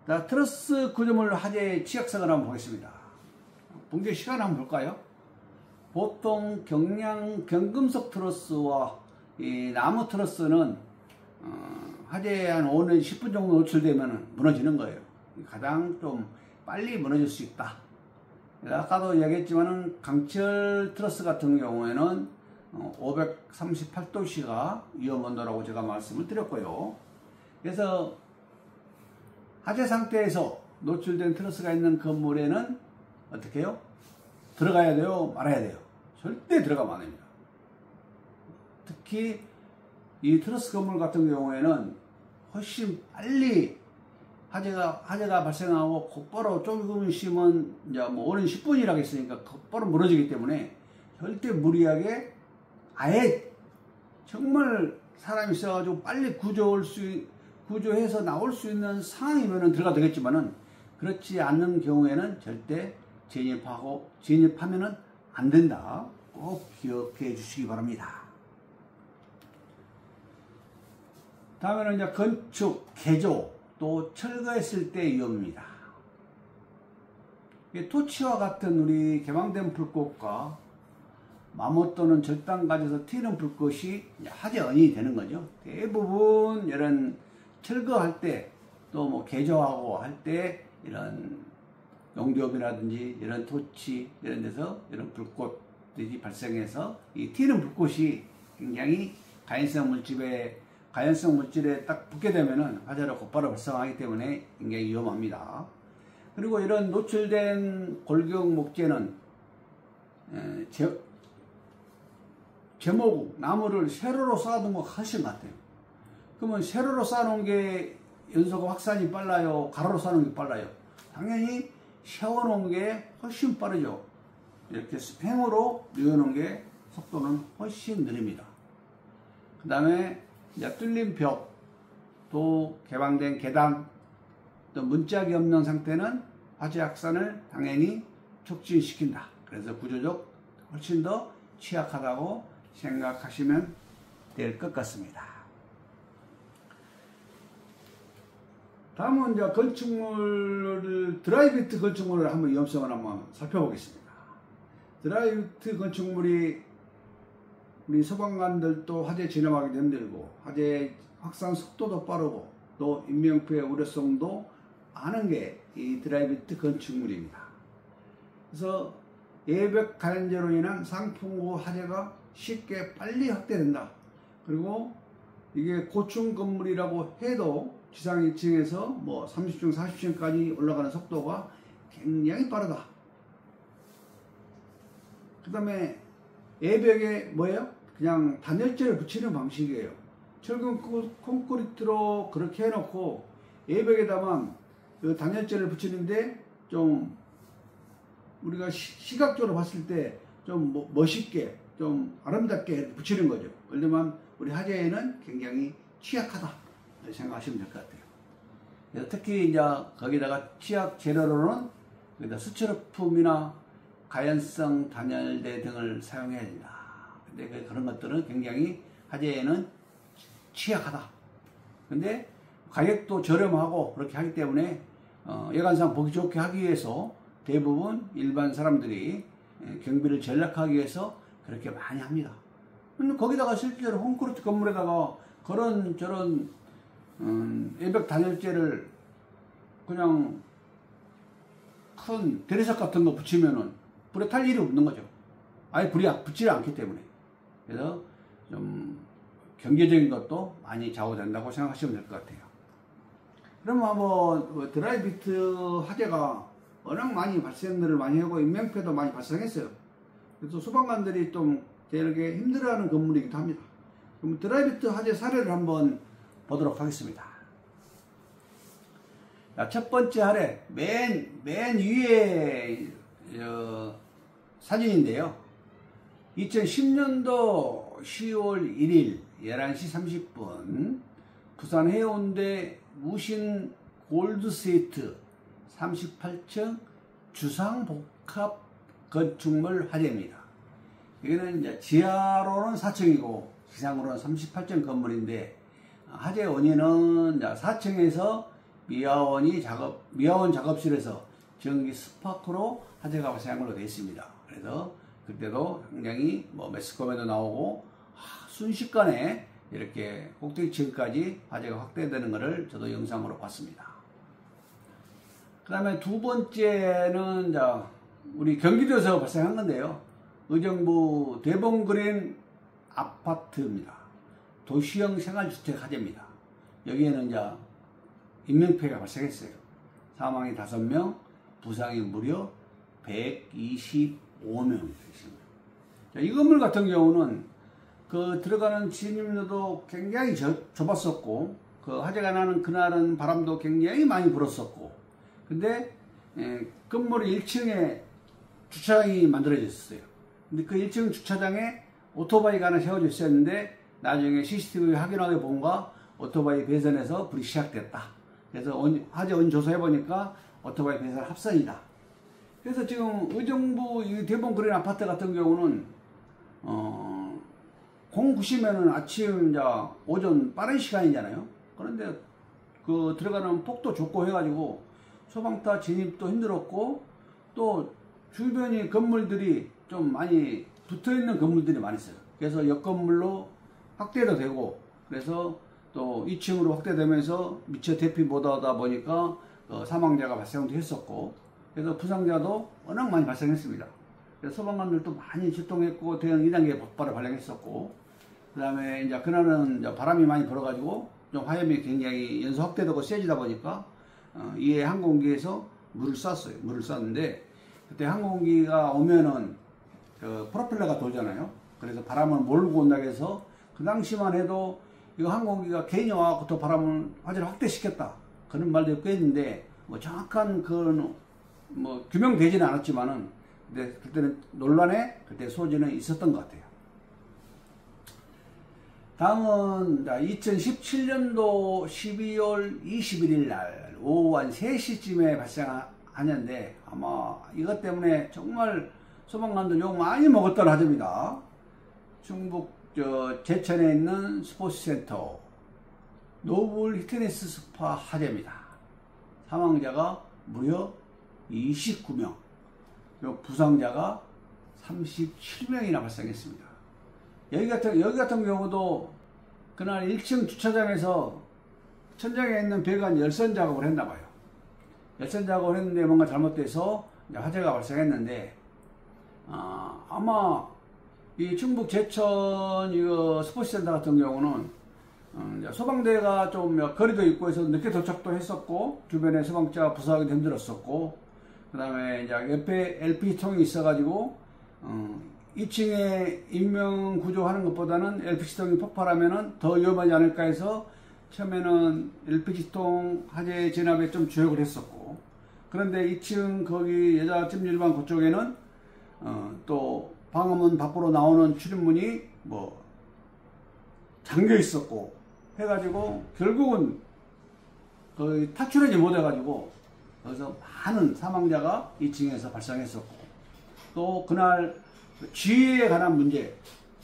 자, 트러스 구조물 화재의 취약성을 한번 보겠습니다. 봉제 시간 한번 볼까요? 보통 경금속 트러스와 이 나무 트러스는 화재에 한 5년 10분 정도 노출되면 무너지는 거예요. 가장 좀 빨리 무너질 수 있다. 아까도 이야기했지만은 강철 트러스 같은 경우에는 538도씨가 위험 온도라고 제가 말씀을 드렸고요. 그래서 화재 상태에서 노출된 트러스가 있는 건물에는 어떻게 해요? 들어가야 돼요? 말아야 돼요? 절대 들어가면 안 됩니다. 특히 이 트러스 건물 같은 경우에는 훨씬 빨리 화재가 발생하고 곧바로 조금 있으면 이제 뭐 5년 10분이라고 했으니까 곧바로 무너지기 때문에 절대 무리하게 아예 정말 사람이 있어가지고 빨리 구조해서 나올 수 있는 상황이면 들어가 되겠지만은 그렇지 않는 경우에는 절대 진입하면은 안 된다. 꼭 기억해 주시기 바랍니다. 다음에는 이제 건축, 개조, 또 철거했을 때 위험입니다. 토치와 같은 우리 개방된 불꽃과 마모 또는 절단 가져서 튀는 불꽃이 화재 원인이 되는 거죠. 대부분 이런 철거할 때 또 뭐 개조하고 할 때 이런 용접이라든지 이런 토치 이런 데서 이런 불꽃들이 발생해서 이 튀는 불꽃이 굉장히 가연성 물질에 딱 붙게 되면은 화재로 곧바로 발생하기 때문에 굉장히 위험합니다. 그리고 이런 노출된 골격 목재는 제목 나무를 세로로 쌓아둔 것 훨씬 같아요. 그러면 세로로 쌓아놓은 게 연소가 확산이 빨라요? 가로로 쌓아놓은 게 빨라요? 당연히 세워놓은 게 훨씬 빠르죠. 이렇게 횡으로 뉘어놓은 게 속도는 훨씬 느립니다. 그 다음에 뚫린 벽, 또 개방된 계단, 또 문짝이 없는 상태는 화재 확산을 당연히 촉진시킨다. 그래서 구조적 훨씬 더 취약하다고 생각하시면 될 것 같습니다. 다음은 이제 건축물, 드라이비트 건축물을 한번 위험성을 한번 살펴보겠습니다. 드라이비트 건축물이 우리 소방관들도 화재 진압하기도 힘들고 화재 확산 속도도 빠르고 또 인명피해 우려성도 많은 게 이 드라이비트 건축물입니다. 그래서 예벽 가연제로 인한 상풍구 화재가 쉽게 빨리 확대된다. 그리고 이게 고층 건물이라고 해도 지상 2층에서 뭐 30층, 40층까지 올라가는 속도가 굉장히 빠르다. 그 다음에 예벽에 뭐예요? 그냥 단열재를 붙이는 방식이에요. 철근 콘크리트로 그렇게 해놓고 예벽에다만 그 단열재를 붙이는데 좀 우리가 시각적으로 봤을 때 좀 멋있게 좀 아름답게 붙이는 거죠. 그러면 우리 화재에는 굉장히 취약하다 생각하시면 될 것 같아요. 그래서 특히 이제 거기다가 취약 재료로는 거기다 수철품이나 가연성 단열대 등을 사용해야 된다. 근데 그런 것들은 굉장히 화재에는 취약하다. 근데 가격도 저렴하고 그렇게 하기 때문에 예관상 보기 좋게 하기 위해서 대부분 일반 사람들이 경비를 전략하기 위해서 그렇게 많이 합니다. 근데 거기다가 실제로 콘크리트 건물에다가 그런 저런 예벽 단열재를 그냥 큰 대리석 같은 거 붙이면은 불에 탈 일이 없는 거죠. 아예 불이 붙지 않기 때문에. 그래서 좀 경제적인 것도 많이 좌우된다고 생각하시면 될 것 같아요. 그러면 한번 드라이비트 화재가 워낙 많이 발생들을 많이 하고 인명피해도 많이 발생했어요. 그래서 소방관들이 좀 되게 힘들어하는 건물이기도 합니다. 그럼 드라이비트 화재 사례를 한번 보도록 하겠습니다. 자, 첫 번째 사례 맨 위에 사진인데요. 2010년도 10월 1일 11시 30분 부산 해운대 무신 골드스위트 38층 주상복합 건축물 화재입니다. 여기는 이제 지하로는 4층이고 지상으로는 38층 건물인데 화재 원인은 4층에서 미화원 작업실에서 전기 스파크로 화재가 발생한 걸로 되어 있습니다. 그래서 그때도 굉장히 뭐 매스컴에도 나오고 순식간에 이렇게 꼭대기층까지 화재가 확대되는 것을 저도 영상으로 봤습니다. 그 다음에 두 번째는 우리 경기도에서 발생한 건데요. 의정부 대봉그린 아파트입니다. 도시형 생활주택 화재입니다. 여기에는 인명피해가 발생했어요. 사망이 5명, 부상이 무려 125명 있습니다. 이 건물 같은 경우는 그 들어가는 진입로도 굉장히 좁았었고, 그 화재가 나는 그날은 바람도 굉장히 많이 불었었고, 근데 건물 1층에 주차장이 만들어졌어요. 근데 그 1층 주차장에 오토바이가 하나 세워져 있었는데 나중에 CCTV 확인하게 본가 오토바이 배선에서 불이 시작됐다. 그래서 화재 원인 조사해 보니까 오토바이 배선 합선이다. 그래서 지금 의정부 대봉그린 아파트 같은 경우는 09시면은 아침 오전 빠른 시간이잖아요. 그런데 그 들어가는 폭도 좁고 해가지고 소방차 진입도 힘들었고, 또 주변이 건물들이 좀 많이 붙어있는 건물들이 많이 있어요. 그래서 옆 건물로 확대도 되고, 그래서 또 2층으로 확대되면서 미처 대피 못하다 보니까 사망자가 발생도 했었고, 그래서 부상자도 워낙 많이 발생했습니다. 그래서 소방관들도 많이 출동했고, 대응 2단계 폭발을 발령했었고, 그 다음에 이제 그날은 바람이 많이 불어가지고 좀 화염이 굉장히 연소 확대되고 세지다 보니까 이에 항공기에서 물을 쐈어요. 물을 쐈는데, 그때 항공기가 오면은 그 프로펠러가 돌잖아요. 그래서 바람을 몰고 온다고 해서 그 당시만 해도 이거 항공기가 괜히 와갖고 또 바람을 화재를 확대시켰다, 그런 말도 꽤 있는데, 뭐 정확한 그건 뭐 규명되지는 않았지만은, 근데 그때는 논란에 그때 소지는 있었던 것 같아요. 다음은 2017년도 12월 21일 날 오후 한 3시쯤에 발생하는데, 아마 이것 때문에 정말 소방관들 욕 많이 먹었던 화재입니다. 충북 제천에 있는 스포츠센터 노블 히트니스 스파 화재입니다. 사망자가 무려 29명, 그리고 부상자가 37명이나 발생했습니다. 여기 같은 경우도 그날 1층 주차장에서 천장에 있는 배관 열선 작업을 했나봐요. 열선 작업을 했는데 뭔가 잘못돼서 화재가 발생했는데, 아마 이 충북 제천 이거 스포츠센터 같은 경우는 소방대가 좀 거리도 있고 해서 늦게 도착도 했었고, 주변에 소방차 부사하기도 힘들었었고, 그 다음에 이제 옆에 LPG통이 있어가지고 2층에 인명 구조하는 것보다는 LPG통이 폭발하면은 더 위험하지 않을까 해서 처음에는 LPG통 화재 진압에 좀 주력을 했었고, 그런데 2층 거기 여자 찜질방 그쪽에는 또 방화문 밖으로 나오는 출입문이 뭐 잠겨 있었고 해가지고 결국은 거의 탈출하지 못해가지고 거기서 많은 사망자가 2층에서 발생했었고, 또 그날 지휘에 관한 문제,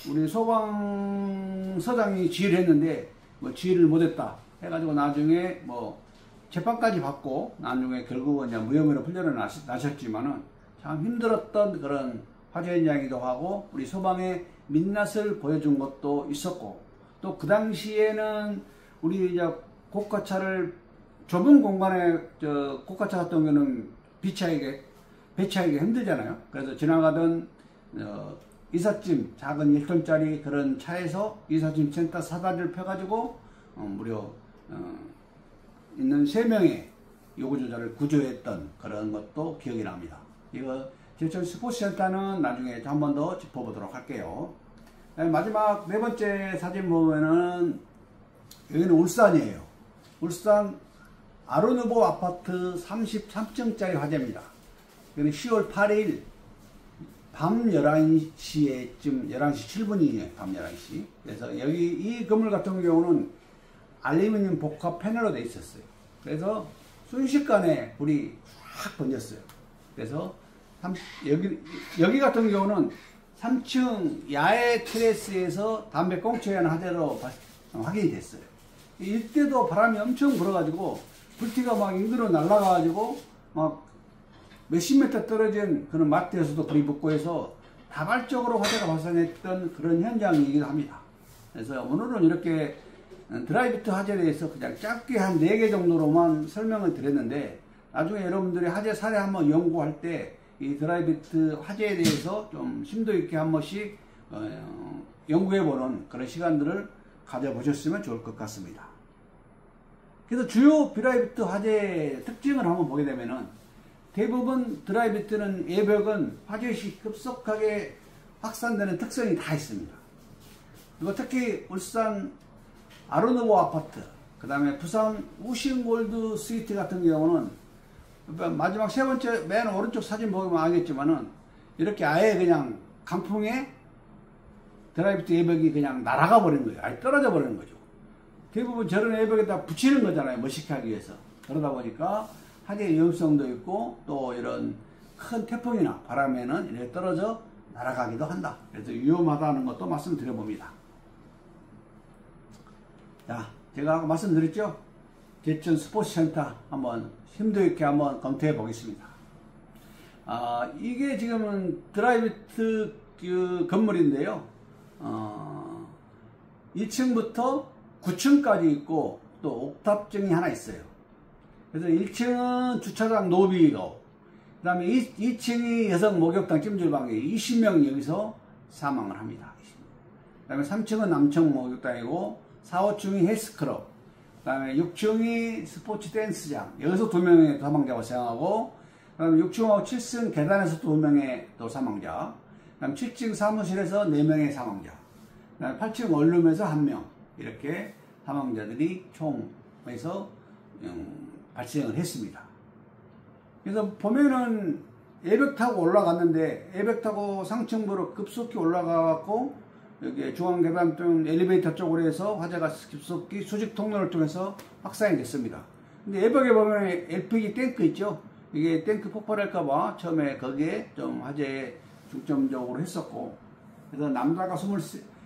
우리 소방서장이 지휘를 했는데 뭐 지휘를 못했다 해가지고 나중에 뭐 재판까지 받고 나중에 결국은 이제 무혐의로 풀려는 나셨지만은 참 힘들었던 그런 화재 현장이기도 하고, 우리 소방의 민낯을 보여준 것도 있었고, 또 그 당시에는 우리 이제 고가차를 좁은 공간에 고가차 같은 경우는 배치하기가 힘들잖아요. 그래서 지나가던 이삿짐, 작은 1톤짜리 그런 차에서 이삿짐 센터 사다리를 펴가지고 무려 있는 3명의 요구조자를 구조했던 그런 것도 기억이 납니다. 이거 제천 스포츠센터는 나중에 한 번 더 짚어보도록 할게요. 마지막 4번째 사진 보면은 여기는 울산이에요. 울산 아르누보 아파트 33층짜리 화재입니다. 이거는 10월 8일 밤 11시에쯤 11시 7분이에요. 밤 11시. 그래서 여기 이 건물 같은 경우는 알루미늄 복합 패널로 되어 있었어요. 그래서 순식간에 불이 확 번졌어요. 그래서 여기 같은 경우는 3층 야외 테라스에서 담배 꽁초에 하는 화재로 확인이 됐어요. 이때도 바람이 엄청 불어가지고 불티가 막 인근으로 날아가가지고 막 몇십 미터 떨어진 그런 마트에서도 불이 붙고 해서 다발적으로 화재가 발생했던 그런 현장이기도 합니다. 그래서 오늘은 이렇게 드라이비트 화재에 대해서 그냥 짧게 한 4개 정도로만 설명을 드렸는데, 나중에 여러분들이 화재 사례 한번 연구할 때 이 드라이비트 화재에 대해서 좀 심도 있게 한 번씩 연구해보는 그런 시간들을 가져보셨으면 좋을 것 같습니다. 그래서 주요 드라이비트 화재 특징을 한번 보게 되면은, 대부분 드라이비트는 예벽은 화재 시 급속하게 확산되는 특성이 다 있습니다. 그리고 특히 울산 아르노보 아파트, 그 다음에 부산 우신골드 스위트 같은 경우는 마지막 세 번째 맨 오른쪽 사진 보면 알겠지만은 이렇게 아예 그냥 강풍에 드라이비트 예벽이 그냥 날아가 버린 거예요. 아예 떨어져 버리는 거죠. 대부분 저런 예벽에다 붙이는 거잖아요. 멋있게 하기 위해서. 그러다 보니까 화재 위험성도 있고, 또 이런 큰 태풍이나 바람에는 이렇게 떨어져 날아가기도 한다. 그래서 위험하다는 것도 말씀드려봅니다. 자, 제가 아까 말씀드렸죠? 제천 스포츠센터 한번 심도 있게 한번 검토해 보겠습니다. 이게 지금은 드라이비트 그 건물인데요. 2층부터 9층까지 있고 또 옥탑증이 하나 있어요. 그래서 1층은 주차장 노비고, 그 다음에 2층이 여성 목욕탕 찜질방이 20명이 여기서 사망을 합니다. 그 다음에 3층은 남성 목욕탕이고, 4, 5층이 헬스클럽, 그 다음에 6층이 스포츠 댄스장, 여기서 2명의 사망자가 발생하고, 그 다음에 6층하고 7층 계단에서 2명의 또 사망자, 그 다음에 7층 사무실에서 4명의 사망자, 그 다음에 8층 원룸에서 1명, 이렇게 사망자들이 총에서 발생을 했습니다. 그래서 보면은 예벽 타고 올라갔는데, 예벽 타고 상층부로 급속히 올라가고 여기 중앙계단 쪽 엘리베이터 쪽으로 해서 화재가 급속히 수직 통로를 통해서 확산이 됐습니다. 근데 예벽에 보면 LPG 탱크 있죠? 이게 탱크 폭발할까봐 처음에 거기에 좀 화재에 중점적으로 했었고, 그래서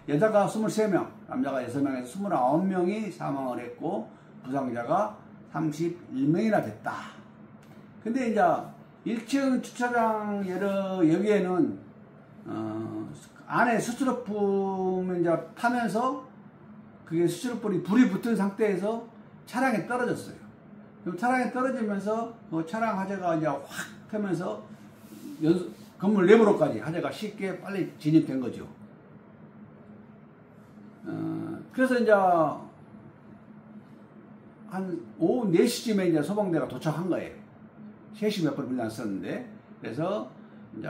여자가 23명, 남자가 6명에서 29명이 사망을 했고, 부상자가 31명이나 됐다. 근데 이제 1층 주차장 여기에는 안에 수출업품이 이제 타면서 그게 수출업품이 불이 붙은 상태에서 차량에 떨어졌어요. 그럼 차량에 떨어지면서 그 차량 화재가 이제 확 타면서 건물 내부로까지 화재가 쉽게 빨리 진입된 거죠. 그래서 이제 한 오후 4시쯤에 이제 소방대가 도착한 거예요. 3시 몇 분 불났었는데, 그래서 이제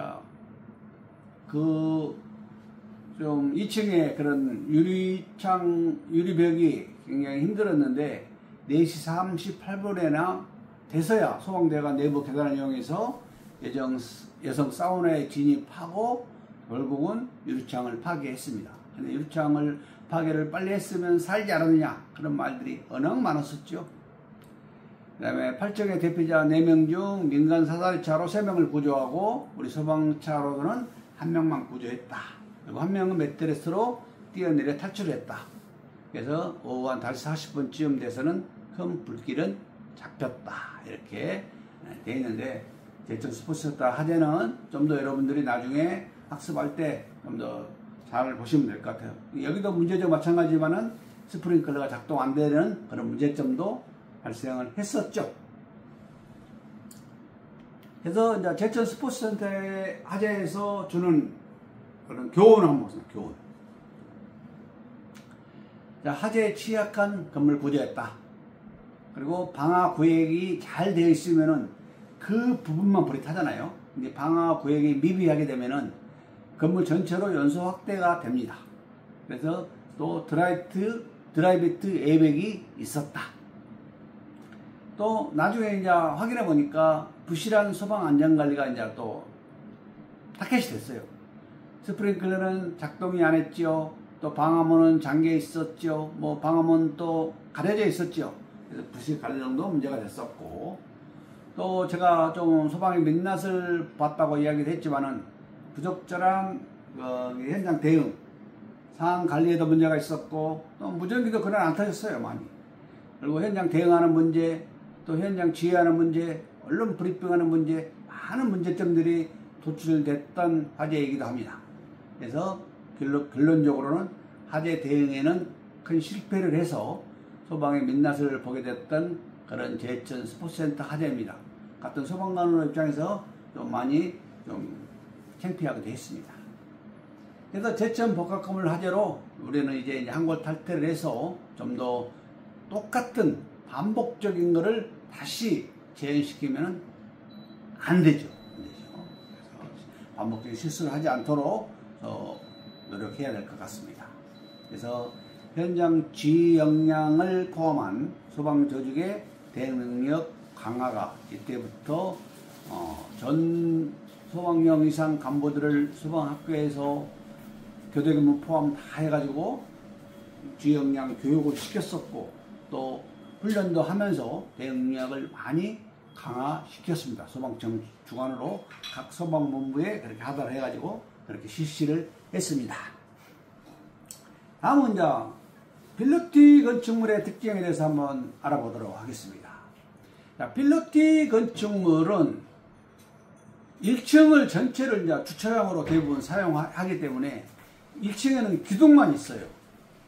좀 2층에 그런 유리벽이 굉장히 힘들었는데 4시 38분에나 돼서야 소방대가 내부 계단을 이용해서 여성 사우나에 진입하고 결국은 유리창을 파괴했습니다. 근데 유리창을 파괴를 빨리 했으면 살지 않았느냐, 그런 말들이 워낙 많았었죠. 그 다음에 8층의 대피자 4명 중 민간 사다리차로 3명을 구조하고 우리 소방차로는 1명만 구조했다. 그리고 1명은 매트리스로 뛰어내려 탈출했다. 그래서 오후 한 5시 40분쯤 돼서는 큰 불길은 잡혔다. 이렇게 되어 있는데, 제천 스포츠센터 화재는 좀 더 여러분들이 나중에 학습할 때 좀 더 잘 보시면 될 것 같아요. 여기도 문제점 마찬가지지만은 스프링클러가 작동 안 되는 그런 문제점도 발생을 했었죠. 그래서 이제 제천 스포츠센터의 화재에서 주는 그런 교훈을 한번 보세요. 교훈. 자, 화재에 취약한 건물 구조였다. 그리고 방화 구획이 잘 되어 있으면은 그 부분만 불이 타잖아요. 근데 방화 구획이 미비하게 되면은 건물 전체로 연소 확대가 됩니다. 그래서 또 드라이비트 예백이 있었다. 또 나중에 이제 확인해 보니까 부실한 소방 안전관리가 이제 또 타켓이 됐어요. 스프링클러는 작동이 안 했죠. 또 방화문은 잠겨 있었죠. 뭐 방화문 또 가려져 있었죠. 그래서 부실 관리도 문제가 됐었고, 또 제가 좀 소방의 민낯을 봤다고 이야기를 했지만은 부적절한 현장 대응, 상황 관리에도 문제가 있었고, 또 무전기도 그날 안 터졌어요, 많이. 그리고 현장 대응하는 문제, 또 현장 지휘하는 문제, 언론 브리핑하는 문제 많은 문제점들이 도출됐던 화재이기도 합니다. 그래서 결론적으로는 화재 대응에는 큰 실패를 해서 소방의 민낯을 보게 됐던 그런 제천 스포츠센터 화재입니다. 같은 소방관으로 입장에서 좀 많이 좀 창피하기도 했습니다. 그래서 제천 복합건물 화재로 우리는 이제 한골 탈퇴를 해서 좀 더 똑같은 반복적인 것을 다시 재현시키면 안 되죠. 그래서 반복적인 실수를 하지 않도록 노력해야 될 것 같습니다. 그래서 현장 지휘 역량을 포함한 소방 조직의 대응 능력 강화가 이때부터 전 소방령 이상 간부들을 소방학교에서 교대근무 포함 다 해가지고 지휘 역량 교육을 시켰었고 또 훈련도 하면서 대응 능력을 많이 강화시켰습니다. 소방청 주관으로 각 소방본부에 그렇게 하달을 해가지고 그렇게 실시를 했습니다. 다음은 이제 필로티 건축물의 특징에 대해서 한번 알아보도록 하겠습니다. 자, 필로티 건축물은 1층을 전체를 이제 주차장으로 대부분 사용하기 때문에 1층에는 기둥만 있어요.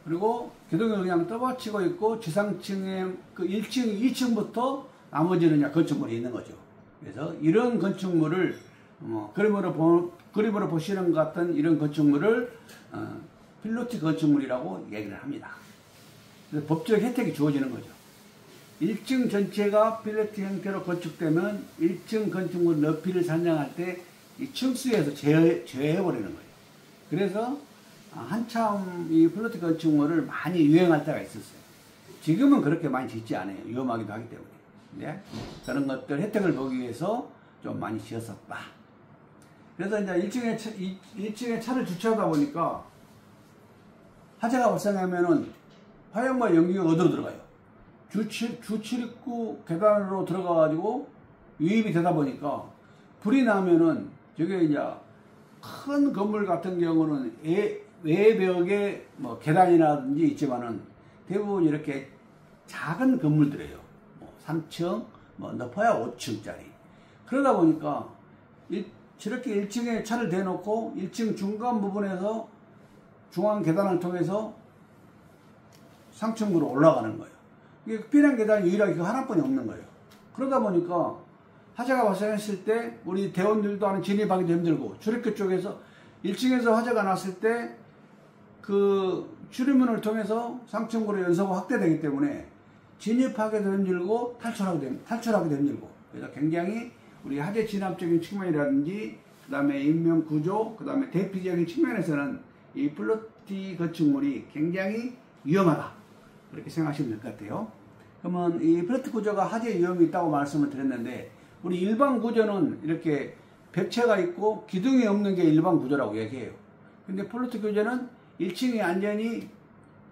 그리고 기둥을 그냥 떠받치고 있고 지상층에 그 1층, 2층부터 나머지는 그냥 건축물이 있는 거죠. 그래서 이런 건축물을 그림으로 보시는 것 같은 이런 건축물을 필로티 건축물이라고 얘기를 합니다. 그래서 법적 혜택이 주어지는 거죠. 1층 전체가 필로티 형태로 건축되면 1층 건축물 높이를 산정할 때 이 층수에서 제외해버리는 거예요. 그래서 한참 이 필로티 건축물을 많이 유행할 때가 있었어요. 지금은 그렇게 많이 짓지 않아요. 위험하기도 하기 때문에. 네? 그런 것들 혜택을 보기 위해서 좀 많이 지었었다. 그래서 이제 1층에 차를 주차하다 보니까 화재가 발생하면은 화염과 연기가 어디로 들어가요? 주출입구 계단으로 들어가가지고 유입이 되다 보니까 불이 나면은 저게 이제 큰 건물 같은 경우는 외벽에 뭐 계단이라든지 있지만은 대부분 이렇게 작은 건물들이에요. 뭐 3층, 뭐 높아야 5층짜리. 그러다 보니까 저렇게 1층에 차를 대놓고 1층 중간 부분에서 중앙 계단을 통해서 상층으로 올라가는 거예요. 이게 피난 계단이 유일하게 그 하나뿐이 없는 거예요. 그러다 보니까 화재가 발생했을 때 우리 대원들도 진입하기도 힘들고 출입구 쪽에서 1층에서 화재가 났을 때 그 출입문을 통해서 상층으로 연소가 확대되기 때문에 진입하기도 힘들고 탈출하기도 힘들고 그래서 굉장히 우리 화재 진압적인 측면이라든지 그 다음에 인명 구조 그 다음에 대피적인 측면에서는 이 필로티 건축물이 굉장히 위험하다 그렇게 생각하시면 될 것 같아요. 그러면 이 필로티 구조가 화재 위험이 있다고 말씀을 드렸는데 우리 일반 구조는 이렇게 벽체가 있고 기둥이 없는 게 일반 구조라고 얘기해요. 근데 필로티 구조는 1층이 완전히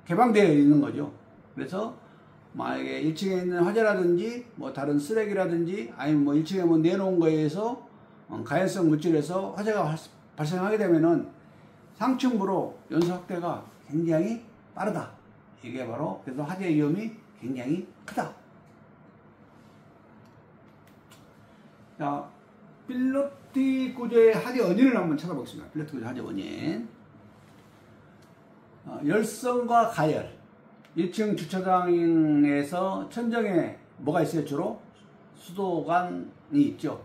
개방되어 있는 거죠. 그래서 만약에 1층에 있는 화재라든지 뭐 다른 쓰레기라든지 아니면 뭐 1층에 뭐 내놓은 거에서 가연성 물질에서 화재가 발생하게 되면은 상층부로 연소 확대가 굉장히 빠르다. 이게 바로 그래서 화재 위험이 굉장히 크다. 자, 필로티 구조의 화재 원인을 한번 찾아보겠습니다. 필로티 구조 화재 원인. 열선과 가열. 1층 주차장에서 천정에 뭐가 있어요? 주로 수도관이 있죠.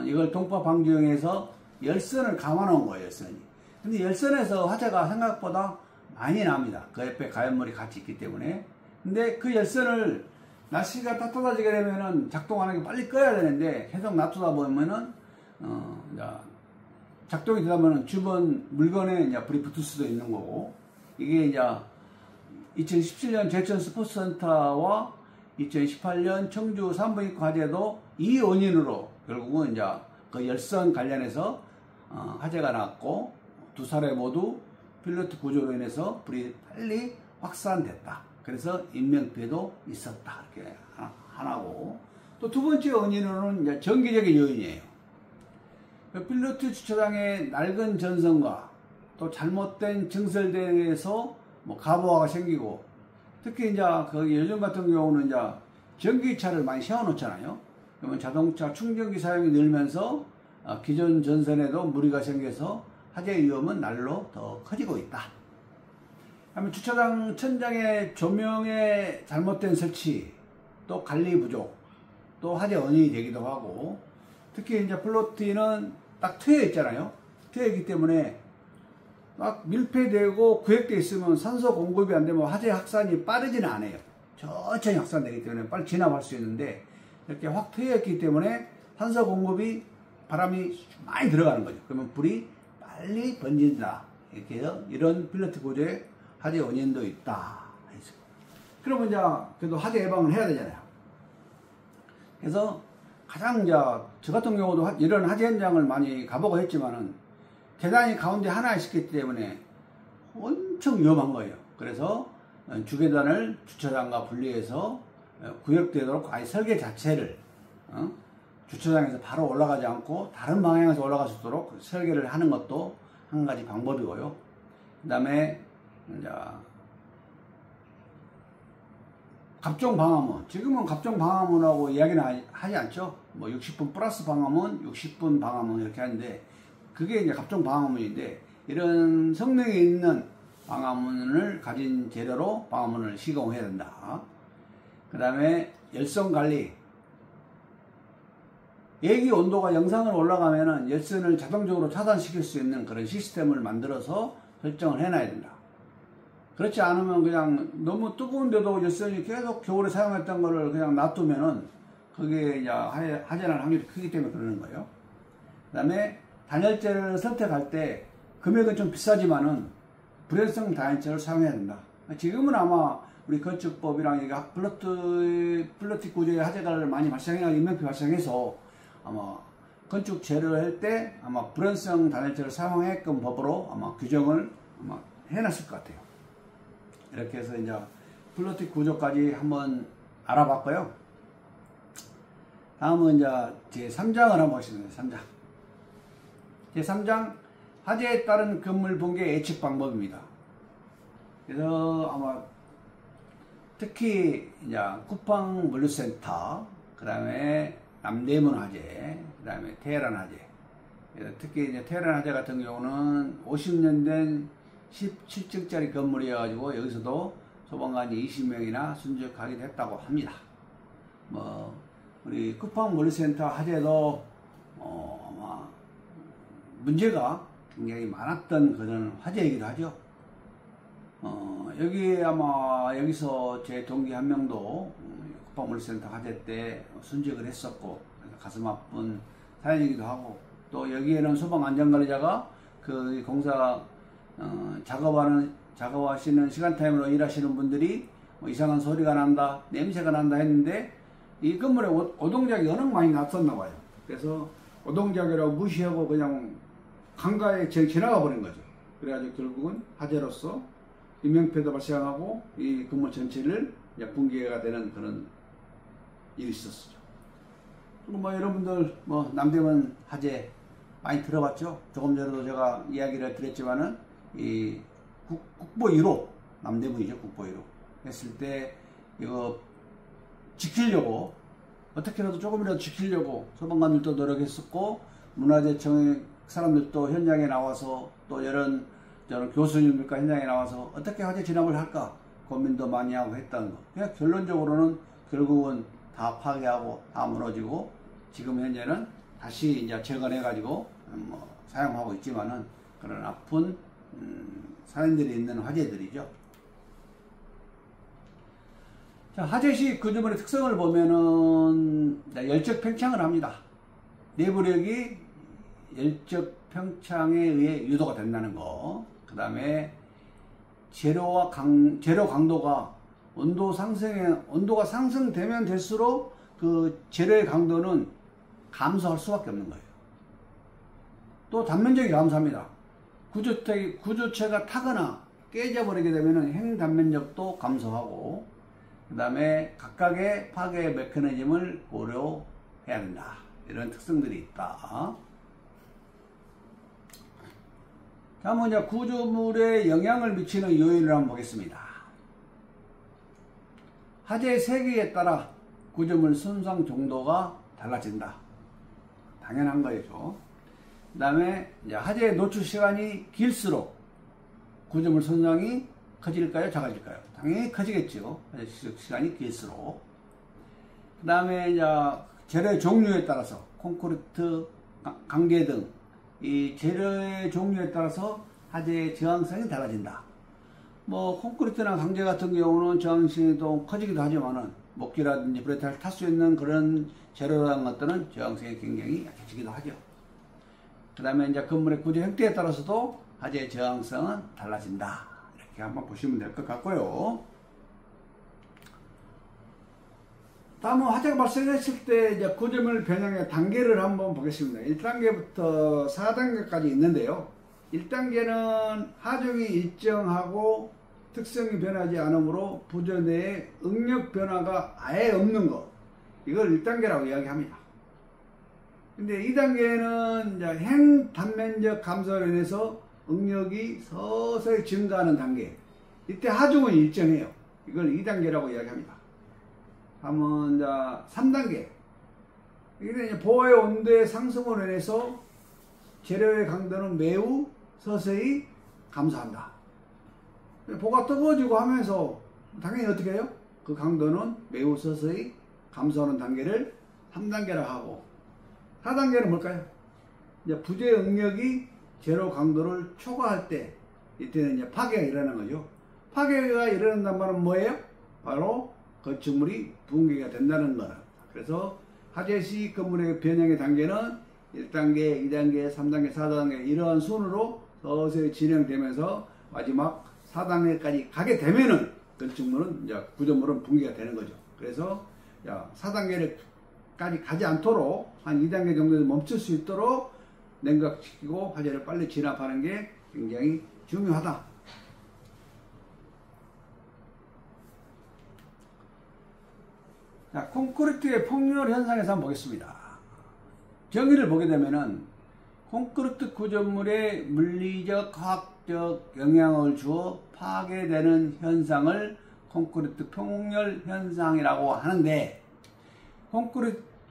이걸 동파 방지용해서 열선을 감아놓은 거예요. 열선이. 근데 열선에서 화재가 생각보다 많이 납니다. 그 옆에 가연물이 같이 있기 때문에. 근데 그 열선을 날씨가 따뜻해지게 되면은 작동 안 하게 빨리 꺼야 되는데 계속 놔두다 보면은 작동이 되다 보면 주변 물건에 이제 불이 붙을 수도 있는 거고 이게 이제 2017년 제천 스포츠센터와 2018년 청주 산부인과 화재도 이 원인으로 결국은 이제 그 열선 관련해서 화재가 났고 두 사례 모두 필로티 구조로 인해서 불이 빨리 확산됐다. 그래서 인명피해도 있었다. 이렇게 하나고 또 두 번째 원인으로는 이제 정기적인 요인이에요. 필로티 주차장의 낡은 전선과 또 잘못된 증설 등에서 뭐 가보화가 생기고 특히 이제 그 요즘 같은 경우는 이제 전기차를 많이 세워놓잖아요. 그러면 자동차 충전기 사용이 늘면서 기존 전선에도 무리가 생겨서 화재 위험은 날로 더 커지고 있다. 그러면 주차장 천장의 조명의 잘못된 설치, 또 관리 부족, 또 화재 원인이 되기도 하고, 특히 이제 플로트는 딱 트여 있잖아요. 트여 있기 때문에 막 밀폐되고 구획되어 있으면 산소 공급이 안 되면 화재 확산이 빠르지는 않아요. 천천히 확산되기 때문에 빨리 진압할 수 있는데, 이렇게 확 트여 있기 때문에 산소 공급이 바람이 많이 들어가는 거죠. 그러면 불이 빨리 번진다. 이렇게 해서 이런 플로트 구조의 화재 원인도 있다. 그러면 이제 그래도 화재 예방을 해야 되잖아요. 그래서 가장 이제 저 같은 경우도 이런 화재 현장을 많이 가보고 했지만은 계단이 가운데 하나 있기 때문에 엄청 위험한 거예요. 그래서 주계단을 주차장과 분리해서 구역되도록 아예 설계 자체를 주차장에서 바로 올라가지 않고 다른 방향에서 올라갈 수 있도록 설계를 하는 것도 한 가지 방법이고요. 그 다음에 이제 갑종 방화문, 지금은 갑종 방화문하고 이야기는 하지 않죠. 뭐 60분 플러스 방화문, 60분 방화문 이렇게 하는데, 그게 이제 갑종 방화문인데, 이런 성능이 있는 방화문을 가진 재료로 방화문을 시공해야 된다. 그 다음에 열선 관리, 예기 온도가 영상으로 올라가면은 열선을 자동적으로 차단시킬 수 있는 그런 시스템을 만들어서 설정을 해놔야 된다. 그렇지 않으면 그냥 너무 뜨거운데도 열선이 계속 겨울에 사용했던 거를 그냥 놔두면은 그게 이제 화재 날 확률이 크기 때문에 그러는 거예요. 그 다음에 단열재를 선택할 때 금액은 좀 비싸지만은 불연성 단열재를 사용해야 된다. 지금은 아마 우리 건축법이랑 이게 플로트 구조의 화재가 많이 인명피 발생해서 아마 건축 재료를 할 때 아마 불연성 단열재를 사용하게끔 법으로 아마 규정을 아마 해놨을 것 같아요. 이렇게 해서 이제 플로트 구조까지 한번 알아봤고요. 다음은 이제 제3장을 한번 보겠습니다. 3장. 제3장, 화재에 따른 건물 붕괴 예측 방법입니다. 그래서 아마 특히 이제 쿠팡 물류센터, 그 다음에 남대문 화재, 그 다음에 테헤란 화재. 특히 이제 테헤란 화재 같은 경우는 50년 된 17층짜리 건물이어가지고 여기서도 소방관이 20명이나 순직하기도 했다고 합니다. 뭐 우리 쿠팡 물류센터 화재도 아마 문제가 굉장히 많았던 그런 화재이기도 하죠. 여기 아마 여기서 제 동기 한 명도 쿠팡 물류센터 화재 때 순직을 했었고 가슴 아픈 사연이기도 하고, 또 여기에는 소방안전관리자가 그 공사 작업하시는 시간타임으로 일하시는 분들이 뭐 이상한 소리가 난다, 냄새가 난다 했는데 이 건물에 오동작이 워낙 많이 났었나 봐요. 그래서 오동작이라고 무시하고 그냥 강가에 지나가 버린 거죠. 그래가지고 결국은 화재로서 인명피해도 발생하고 이 건물 전체를 붕괴가 되는 그런 일이 있었죠. 그리고 뭐 여러분들 뭐 남대문 화재 많이 들어봤죠? 조금 전에도 제가 이야기를 드렸지만은 이 국보 1호, 남대문이죠. 국보 1호 했을 때 이거 지키려고 어떻게라도 조금이라도 지키려고 소방관들도 노력했었고, 문화재청의 사람들도 현장에 나와서 또 이런 교수님들과 현장에 나와서 어떻게 화재 진압을 할까 고민도 많이 하고 했다는 거. 그냥 결론적으로는 결국은 다 파괴하고 다 무너지고 지금 현재는 다시 이제 재건해 가지고 뭐 사용하고 있지만은 그런 아픈 사연들이 있는 화재들이죠. 자, 화재 시 구조물의 특성을 보면은 열적 팽창을 합니다. 내부력이 열적 팽창에 의해 유도가 된다는 거. 그 다음에 재료 강도가 온도가 상승되면 될수록 그 재료의 강도는 감소할 수밖에 없는 거예요. 또 단면적이 감소합니다. 구조체가 타거나 깨져버리게 되면 행단면적도 감소하고, 그 다음에 각각의 파괴 메커니즘을 고려해야 된다. 이런 특성들이 있다. 다음은 이제 구조물에 영향을 미치는 요인을 한번 보겠습니다. 화재 세기에 따라 구조물 손상 정도가 달라진다. 당연한 거죠. 그 다음에 화재 노출 시간이 길수록 구조물 손상이 커질까요? 작아질까요? 당연히 커지겠죠. 화재 시간이 길수록. 그 다음에 재료의 종류에 따라서 콘크리트, 강계 등 이 재료의 종류에 따라서 화재의 저항성이 달라진다. 뭐 콘크리트나 강제 같은 경우는 저항성이 좀 커지기도 하지만은 목기라든지 브레타를 탈 수 있는 그런 재료라는 것들은 저항성이 굉장히 약해지기도 하죠. 그 다음에 이제 건물의 구조 형태에 따라서도 화재의 저항성은 달라진다. 이렇게 한번 보시면 될 것 같고요. 다음은 화재가 발생했을 때 이제 구조물 변형의 단계를 한번 보겠습니다. 1단계부터 4단계까지 있는데요. 1단계는 하중이 일정하고 특성이 변하지 않으므로 부조 내에 응력 변화가 아예 없는 것. 이걸 1단계라고 이야기합니다. 근데 2단계는 이제 행 단면적 감소로 인해서 응력이 서서히 증가하는 단계. 이때 하중은 일정해요. 이걸 2단계라고 이야기합니다. 다음은 이제 3단계. 이게 이제 보호의 온도의 상승으로 인해서 재료의 강도는 매우 서서히 감소한다. 보가 뜨거워지고 하면서 당연히 어떻게 해요? 그 강도는 매우 서서히 감소하는 단계를 3단계라고 하고, 4단계는 뭘까요? 이제 부재의 응력이 제로 강도를 초과할 때, 이때는 이제 파괴가 일어나는 거죠. 파괴가 일어난다는 말은 뭐예요? 바로 건축물이 붕괴가 된다는 거라. 그래서 화재 시 건물의 변형의 단계는 1단계, 2단계, 3단계, 4단계 이러한 순으로 서서히 진행되면서 마지막 4단계까지 가게 되면은 건축물은 이제 구조물은 붕괴가 되는 거죠. 그래서 4단계까지 가지 않도록 한 2단계 정도에서 멈출 수 있도록 냉각시키고 화재를 빨리 진압하는 게 굉장히 중요하다. 자, 콘크리트의 폭렬 현상에서 한번 보겠습니다. 정의를 보게 되면은 콘크리트 구조물에 물리적, 화학적 영향을 주어 파괴되는 현상을 콘크리트 폭렬 현상이라고 하는데,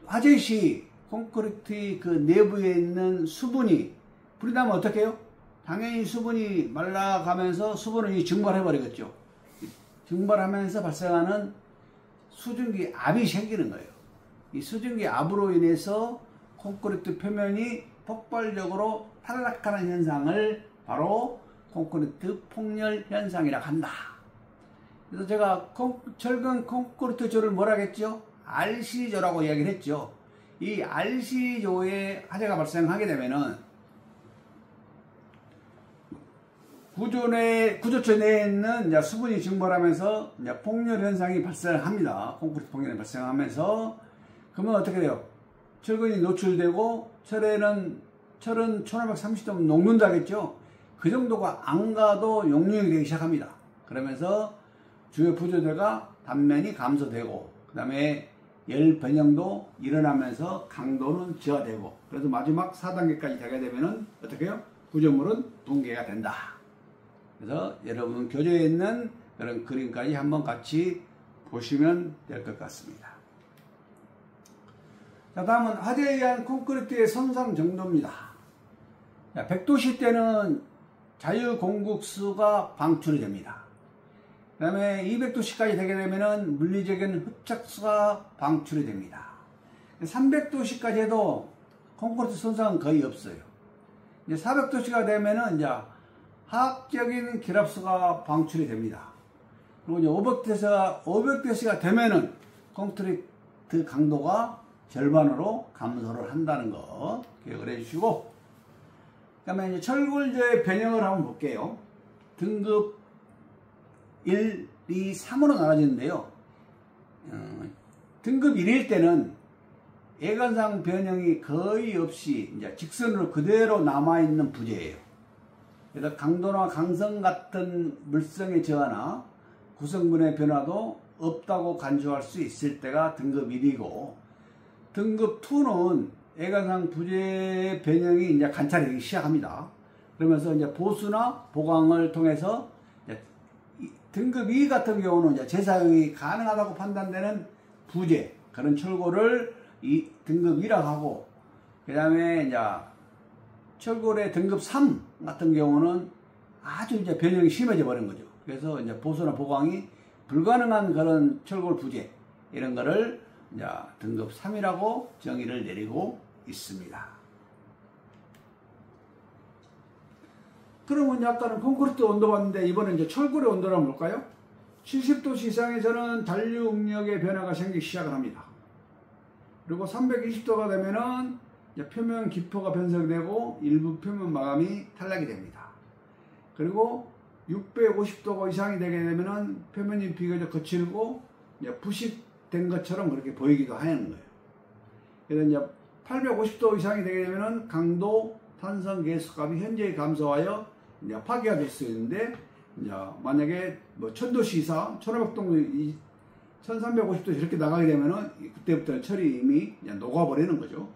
화재 시 콘크리트 그 내부에 있는 수분이 불이 나면 어떻게 해요? 당연히 수분이 말라가면서 수분이 증발해 버리겠죠. 증발하면서 발생하는 수증기 압이 생기는 거예요. 이 수증기 압으로 인해서 콘크리트 표면이 폭발적으로 탈락하는 현상을 바로 콘크리트 폭렬 현상이라고 한다. 그래서 제가 철근 콘크리트조를 뭐라 했죠? RC조라고 이야기를 했죠. 이 RC조에 화재가 발생하게 되면은 구조체 내에 있는 이제 수분이 증발하면서 이제 폭렬 현상이 발생합니다. 콘크리트 폭렬이 발생하면서, 그러면 어떻게 돼요? 철근이 노출되고 철은 1530도 녹는다겠죠? 그 정도가 안 가도 용융이 되기 시작합니다. 그러면서 주요 부조대가 단면이 감소되고, 그 다음에 열 변형도 일어나면서 강도는 저하되고, 그래서 마지막 4단계까지 되게 되면은 어떻게 해요? 구조물은 붕괴가 된다. 그래서 여러분 교재에 있는 그런 그림까지 한번 같이 보시면 될 것 같습니다. 자, 다음은 화재에 의한 콘크리트의 손상 정도입니다. 100도씨 때는 자유공급수가 방출이 됩니다. 그 다음에 200도씨까지 되게 되면 물리적인 흡착수가 방출이 됩니다. 300도씨까지 해도 콘크리트 손상은 거의 없어요. 이제 400도씨가 되면은 이제 화학적인 결합수가 방출이 됩니다. 그리고 이제 500도씨가 되면은 콘크리트 강도가 절반으로 감소를 한다는 거 기억을 해주시고, 그 다음에 이제 철골조의 변형을 한번 볼게요. 등급 1, 2, 3으로 나눠지는데요. 등급 1일 때는 예관상 변형이 거의 없이 이제 직선으로 그대로 남아있는 부재예요. 그래서 강도나 강성 같은 물성의 저하나 구성분의 변화도 없다고 간주할 수 있을 때가 등급 1이고, 등급 2는 예관상 부재의 변형이 이제 관찰되기 시작합니다. 그러면서 이제 보수나 보강을 통해서 이제 등급 2 같은 경우는 이제 재사용이 가능하다고 판단되는 부재, 그런 철골을 등급 2라고 하고, 그 다음에 이제 철골의 등급 3 같은 경우는 아주 이제 변형이 심해져 버린 거죠. 그래서 이제 보수나 보강이 불가능한 그런 철골 부재, 이런 거를 이제 등급 3이라고 정의를 내리고 있습니다. 그러면 아까는 콘크리트 온도 봤는데 이번엔 이제 철골의 온도는 뭘까요? 70도씨 이상에서는 잔류 응력의 변화가 생기기 시작을 합니다. 그리고 320도가 되면은 이제 표면 기포가 변성되고 일부 표면 마감이 탈락이 됩니다. 그리고 650도 이상이 되게 되면은 표면이 비교적 거칠고 이제 부식된 것처럼 그렇게 보이기도 하는 거예요. 그래서 이제 850도 이상이 되게 되면은 강도 탄성 계수값이 현저히 감소하여 이제 파괴가 될 수 있는데, 이제 만약에 뭐 1000도씨 이상, 1500도, 1350도 이렇게 나가게 되면은 그때부터 철이 이미 이제 녹아버리는 거죠.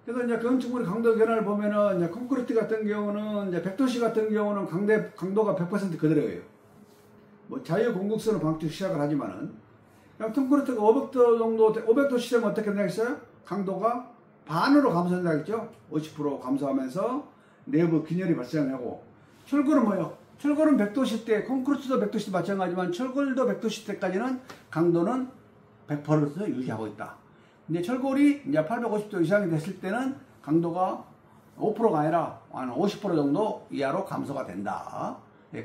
그래서 이제 건축물의 강도 변화를 보면은 이제 콘크리트 같은 경우는 이제 100도씨 같은 경우는 강도가 100% 그대로예요. 뭐 자유 공급선을 방출 시작을 하지만은, 그럼 콘크리트가 500도 정도, 500도씨 되면 어떻게 되겠어요? 강도가 반으로 감소한다 했죠? 50% 감소하면서 내부 균열이 발생하고. 철골은 뭐예요? 철골은 100도씨 때, 콘크리트도 100도씨 마찬가지지만 철골도 100도씨 때까지는 강도는 100% 유지하고 있다. 근데 철골이 이제 850도 이상이 됐을 때는 강도가 5%가 아니라 한 50% 정도 이하로 감소가 된다.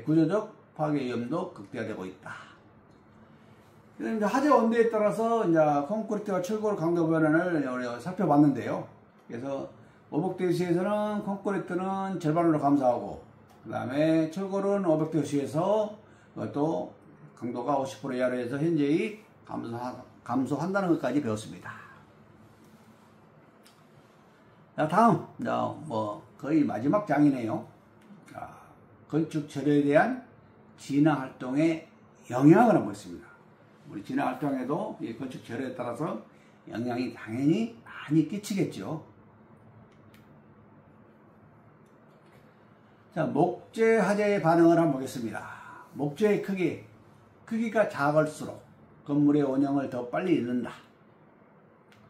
구조적 파괴 위험도 극대화되고 있다. 이제 화재 온도에 따라서 이제 콘크리트와 철골 강도 변화를 살펴봤는데요. 그래서 500도씨에서는 콘크리트는 절반으로 감소하고, 그 다음에 철골은 500도씨에서 또 강도가 50% 이하로 해서 현재의 감소한다는 것까지 배웠습니다. 자, 다음, 뭐 거의 마지막 장이네요. 자, 건축 철호에 대한 진화 활동의 영향을 한번 보겠습니다. 우리 진화 활동에도 이 건축 철호에 따라서 영향이 당연히 많이 끼치겠죠. 자, 목재 화재의 반응을 한번 보겠습니다. 목재의 크기가 작을수록 건물의 운영을 더 빨리 잃는다.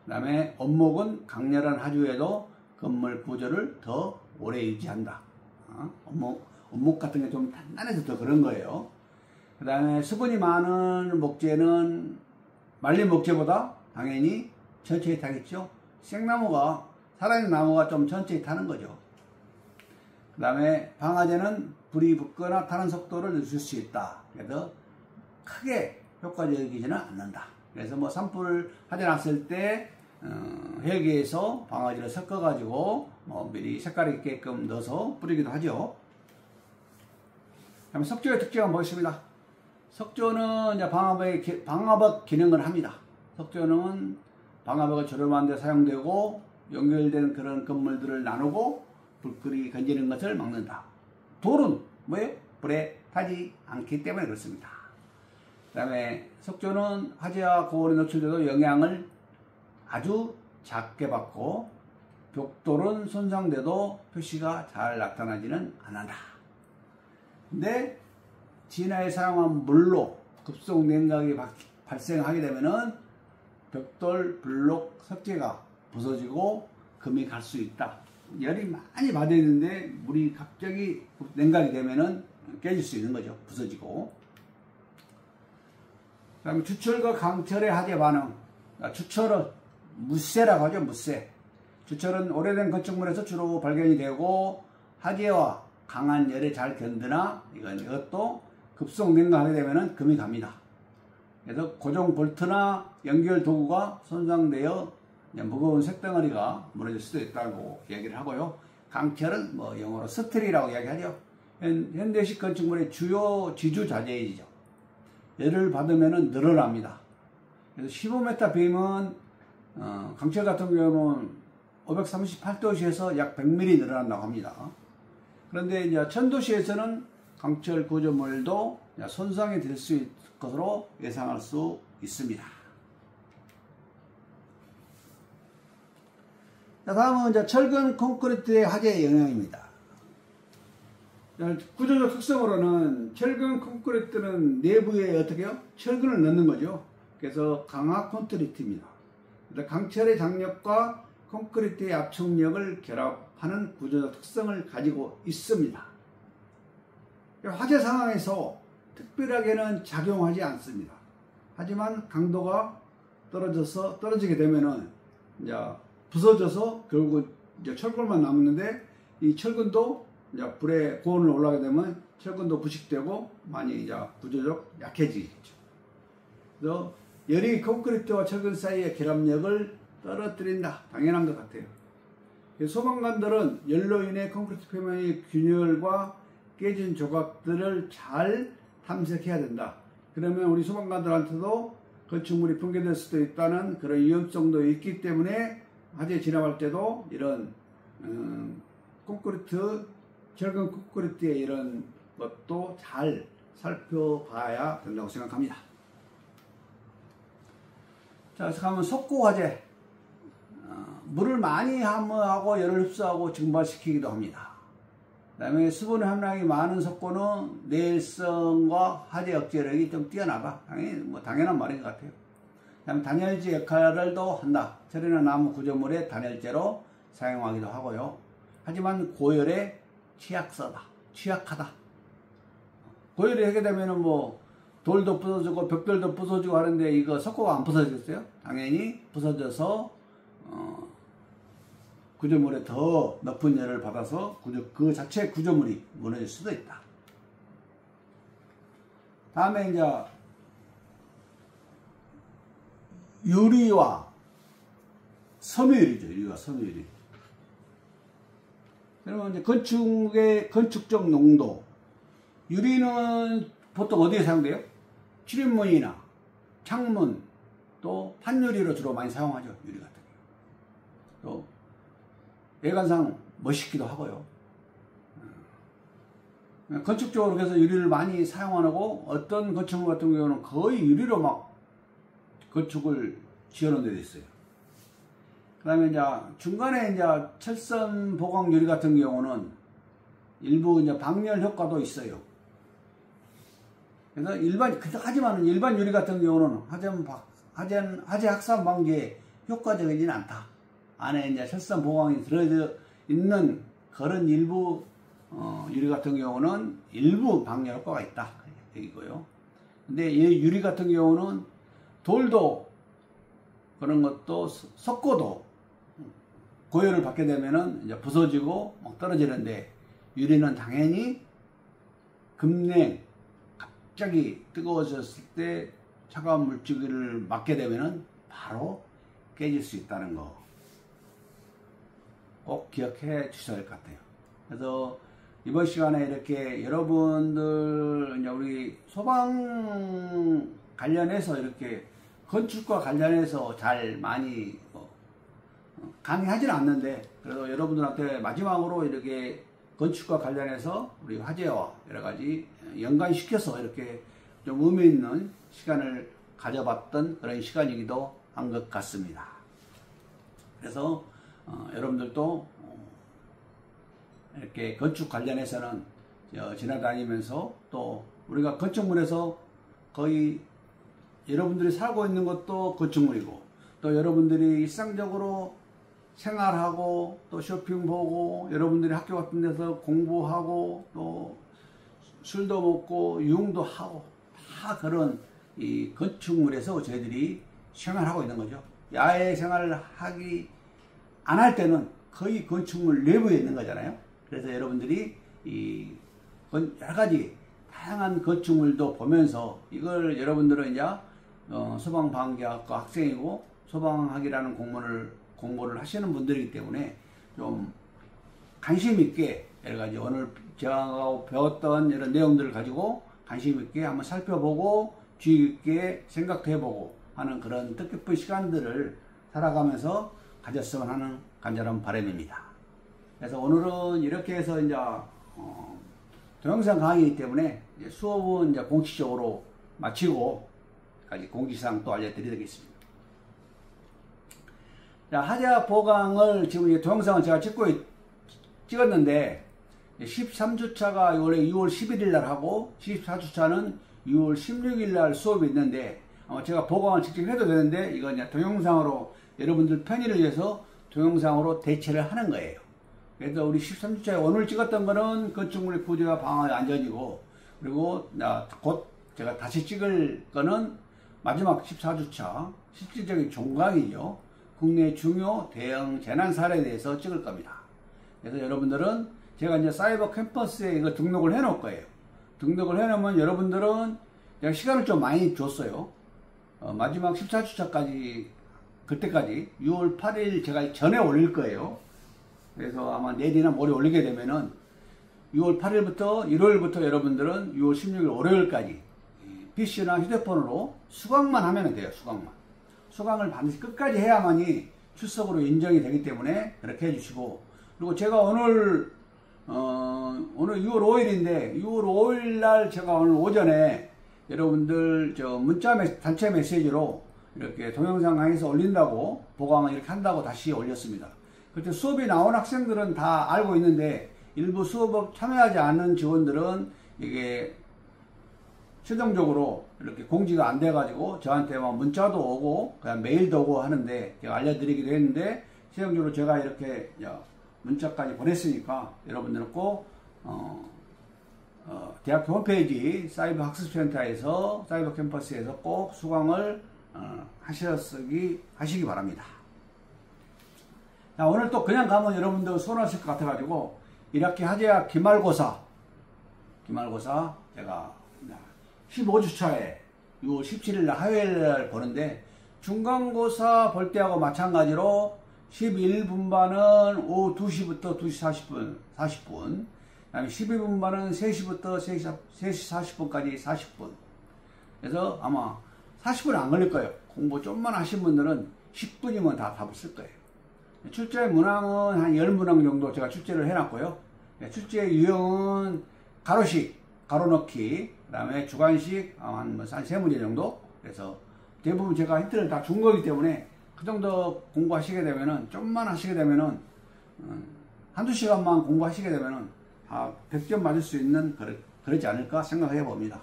그 다음에 원목은 강렬한 하주에도 건물 구조를 더 오래 유지한다. 원목 같은 게 좀 단단해서 더 그런 거예요. 그 다음에 수분이 많은 목재는 말린 목재보다 당연히 천천히 타겠죠. 생나무가, 살아있는 나무가 좀 천천히 타는 거죠. 그 다음에 방화제는 불이 붙거나 타는 속도를 늦출 수 있다. 그래서 크게 효과적이지는 않는다. 그래서 뭐 산불 화재 났을 때 헬기에서 방화제를 섞어가지고 뭐 미리 색깔 있게끔 넣어서 뿌리기도 하죠. 그다음에 석조의 특징을 보겠습니다. 석조는 이제 방화벽 기능을 합니다. 석조는 방화벽을 조름하는 데 사용되고 연결된 그런 건물들을 나누고 불길이 번지는 것을 막는다. 돌은 뭐예요? 불에 타지 않기 때문에 그렇습니다. 그 다음에 석조는 화재와 고온에 노출돼도 영향을 아주 작게 받고 벽돌은 손상돼도 표시가 잘 나타나지는 않는다. 근데 진화에 사용한 물로 급속 냉각이 발생하게 되면은 벽돌, 블록, 석재가 부서지고 금이 갈 수 있다. 열이 많이 받아 있는데 물이 갑자기 냉각이 되면은 깨질 수 있는 거죠. 부서지고. 그 다음에 주철과 강철의 화재 반응. 주철은 무쇠라고 하죠. 무쇠. 주철은 오래된 건축물에서 주로 발견이 되고 화재와 강한 열에 잘 견디나 이것도 급속 냉각하게 되면은 금이 갑니다. 그래서 고정 볼트나 연결 도구가 손상되어 무거운 색덩어리가 무너질 수도 있다고 얘기를 하고요. 강철은 뭐 영어로 스틸이라고 이야기하죠. 현대식 건축물의 주요 지주 자재이죠. 열을 받으면은 늘어납니다. 그래서 15m 빔은 강철 같은 경우는 538도씨에서 약 100mm 늘어난다고 합니다. 그런데 이제 1000도씨에서는 강철 구조물도 손상이 될 수 있을 것으로 예상할 수 있습니다. 자, 다음은 이제 철근 콘크리트의 화재의 영향입니다. 구조적 특성으로는 철근 콘크리트는 내부에 어떻게 해요? 철근을 넣는 거죠. 그래서 강화 콘크리트입니다. 강철의 장력과 콘크리트의 압축력을 결합하는 구조적 특성을 가지고 있습니다. 화재 상황에서 특별하게는 작용하지 않습니다. 하지만 강도가 떨어지게 되면은 이제 부서져서 결국 이제 철근만 남는데, 이 철근도 이제 불에 고온을 올라가게 되면 철근도 부식되고 많이 이제 구조적 약해지겠죠. 그래서 열이 콘크리트와 철근 사이의 결합력을 떨어뜨린다. 당연한 것 같아요. 소방관들은 열로 인해 콘크리트 표면의 균열과 깨진 조각들을 잘 탐색해야 된다. 그러면 우리 소방관들한테도 건축물이 붕괴될 수도 있다는 그런 위험성도 있기 때문에 화재 진압할 때도 이런 콘크리트, 철근 콘크리트의 이런 것도 잘 살펴봐야 된다고 생각합니다. 자, 그래서 가면 석고 화재. 물을 많이 함유하고 열을 흡수하고 증발시키기도 합니다. 그 다음에 수분 함량이 많은 석고는 내일성과 화재 억제력이 좀 뛰어나다. 당연한 말인 것 같아요. 그 다음에 단열재 역할을도 한다. 철이나 나무 구조물의 단열재로 사용하기도 하고요. 하지만 고열에 취약하다. 고열이 하게 되면은 뭐 돌도 부서지고 벽돌도 부서지고 하는데 이거 석고가 안 부서지겠어요? 당연히 부서져서 구조물에 더 높은 열을 받아서 그 자체 구조물이 무너질 수도 있다. 다음에 이제 유리와 섬유유리죠. 유리와 섬유유리. 그러면 이제 건축적 농도. 유리는 보통 어디에 사용돼요? 출입문이나 창문, 또 판유리로 주로 많이 사용하죠. 유리 같은 경우. 또 외관상 멋있기도 하고요. 건축적으로 그래서 유리를 많이 사용하고, 어떤 건축물 같은 경우는 거의 유리로 막 건축을 지어놓은 데도 있어요. 그 다음에 이제 중간에 이제 철선 보강 유리 같은 경우는 일부 이제 방열 효과도 있어요. 그래서 하지만 일반 유리 같은 경우는 화재 확산 방지에 효과적이진 않다. 안에 이제 철선 보강이 들어져 있는 그런 일부 유리 같은 경우는 일부 방열 효과가 있다. 이거요. 근데 이 유리 같은 경우는 돌도 그런 것도 석고도 고열을 받게 되면은 이제 부서지고 막 떨어지는데, 유리는 당연히 급냉, 갑자기 뜨거워졌을 때 차가운 물질을 맞게 되면은 바로 깨질 수 있다는 거 꼭 기억해 주셔야 할 것 같아요. 그래서 이번 시간에 이렇게 여러분들 이제 우리 소방 관련해서 이렇게 건축과 관련해서 잘 많이 강의하지는 않는데, 그래도 여러분들한테 마지막으로 이렇게 건축과 관련해서 우리 화재와 여러 가지 연관시켜서 이렇게 좀 의미 있는 시간을 가져봤던 그런 시간이기도 한 것 같습니다. 그래서 여러분들도 이렇게 건축 관련해서는 지나다니면서, 또 우리가 건축물에서 거의 여러분들이 살고 있는 것도 건축물이고, 또 여러분들이 일상적으로 생활하고 또 쇼핑 보고 여러분들이 학교 같은 데서 공부하고 또 술도 먹고 유흥도 하고 다 그런 이 건축물에서 저희들이 생활하고 있는 거죠. 야외 생활을 안 할 때는 거의 건축물 내부에 있는 거잖아요. 그래서 여러분들이 이 여러 가지 다양한 건축물도 보면서, 이걸 여러분들은 이제 소방방재학과 학생이고 소방학이라는 공부를 하시는 분들이기 때문에 좀 관심 있게 여러 가지 오늘 제가 배웠던 이런 내용들을 가지고 관심 있게 한번 살펴보고 주의 깊게 생각해보고 하는 그런 뜻깊은 시간들을 살아가면서 가졌으면 하는 간절한 바람입니다. 그래서 오늘은 이렇게 해서 이제 동영상 강의이기 때문에 이제 수업은 이제 공식적으로 마치고 공지사항 또 알려드리겠습니다. 자, 화재 보강을 지금 이제 동영상을 제가 찍었는데 13주차가 올해 6월 11일 날 하고 14주차는 6월 16일 날 수업이 있는데, 제가 보강을 직접 해도 되는데 이건 이제 동영상으로 여러분들 편의를 위해서 동영상으로 대체를 하는 거예요. 그래서 우리 13주차에 오늘 찍었던 거는 건축물의 구조와 방어의 안전이고, 그리고 곧 제가 다시 찍을 거는 마지막 14주차 실질적인 종강이죠. 국내 중요 대형 재난 사례에 대해서 찍을 겁니다. 그래서 여러분들은 제가 이제 사이버 캠퍼스에 이거 등록을 해 놓을 거예요. 등록을 해 놓으면 여러분들은 제가 시간을 좀 많이 줬어요. 마지막 14주차까지, 그때까지 6월 8일 제가 전에 올릴 거예요. 그래서 아마 내일이나 모레 올리게 되면은 6월 8일부터 1월부터 여러분들은 6월 16일 월요일까지 PC나 휴대폰으로 수강만 하면 돼요. 수강을 반드시 끝까지 해야만이 출석으로 인정이 되기 때문에 그렇게 해주시고, 그리고 제가 오늘 6월 5일인데 6월 5일 날 제가 오늘 오전에 여러분들 단체 메시지로 이렇게 동영상 강의에서 올린다고, 보강을 이렇게 한다고 다시 올렸습니다. 그때 수업이 나온 학생들은 다 알고 있는데 일부 수업 참여하지 않는 직원들은 이게 최종적으로 이렇게 공지가 안 돼가지고 저한테 막 문자도 오고 그냥 메일도 오고 하는데 제가 알려드리기도 했는데, 최종적으로 제가 이렇게 문자까지 보냈으니까 여러분들은 꼭 대학교 홈페이지 사이버 학습센터에서, 사이버 캠퍼스에서 꼭 수강을 하시기 바랍니다. 자, 오늘 또 그냥 가면 여러분들 손하실 것 같아가지고 1학기 하재학 기말고사 제가 15주차에 6월 17일 날 화요일 날 보는데, 중간고사 볼 때하고 마찬가지로 11분반은 오후 2시부터 2시 40분, 그 다음에 12분반은 3시부터 3시 40분까지 40분. 그래서 아마 40분 안 걸릴 거예요. 공부 좀만 하신 분들은 10분이면 다 답을 쓸 거예요. 출제 문항은 한 10문항 정도 제가 출제를 해놨고요. 출제 유형은 가로식, 가로넣기, 그 다음에 주관식 한 3문제 정도. 그래서 대부분 제가 힌트를 다 준 거기 때문에 그 정도 공부하시게 되면은, 좀만 하시게 되면은, 한두 시간만 공부하시게 되면은, 100점 맞을 수 있는, 그러지 않을까 생각해 봅니다.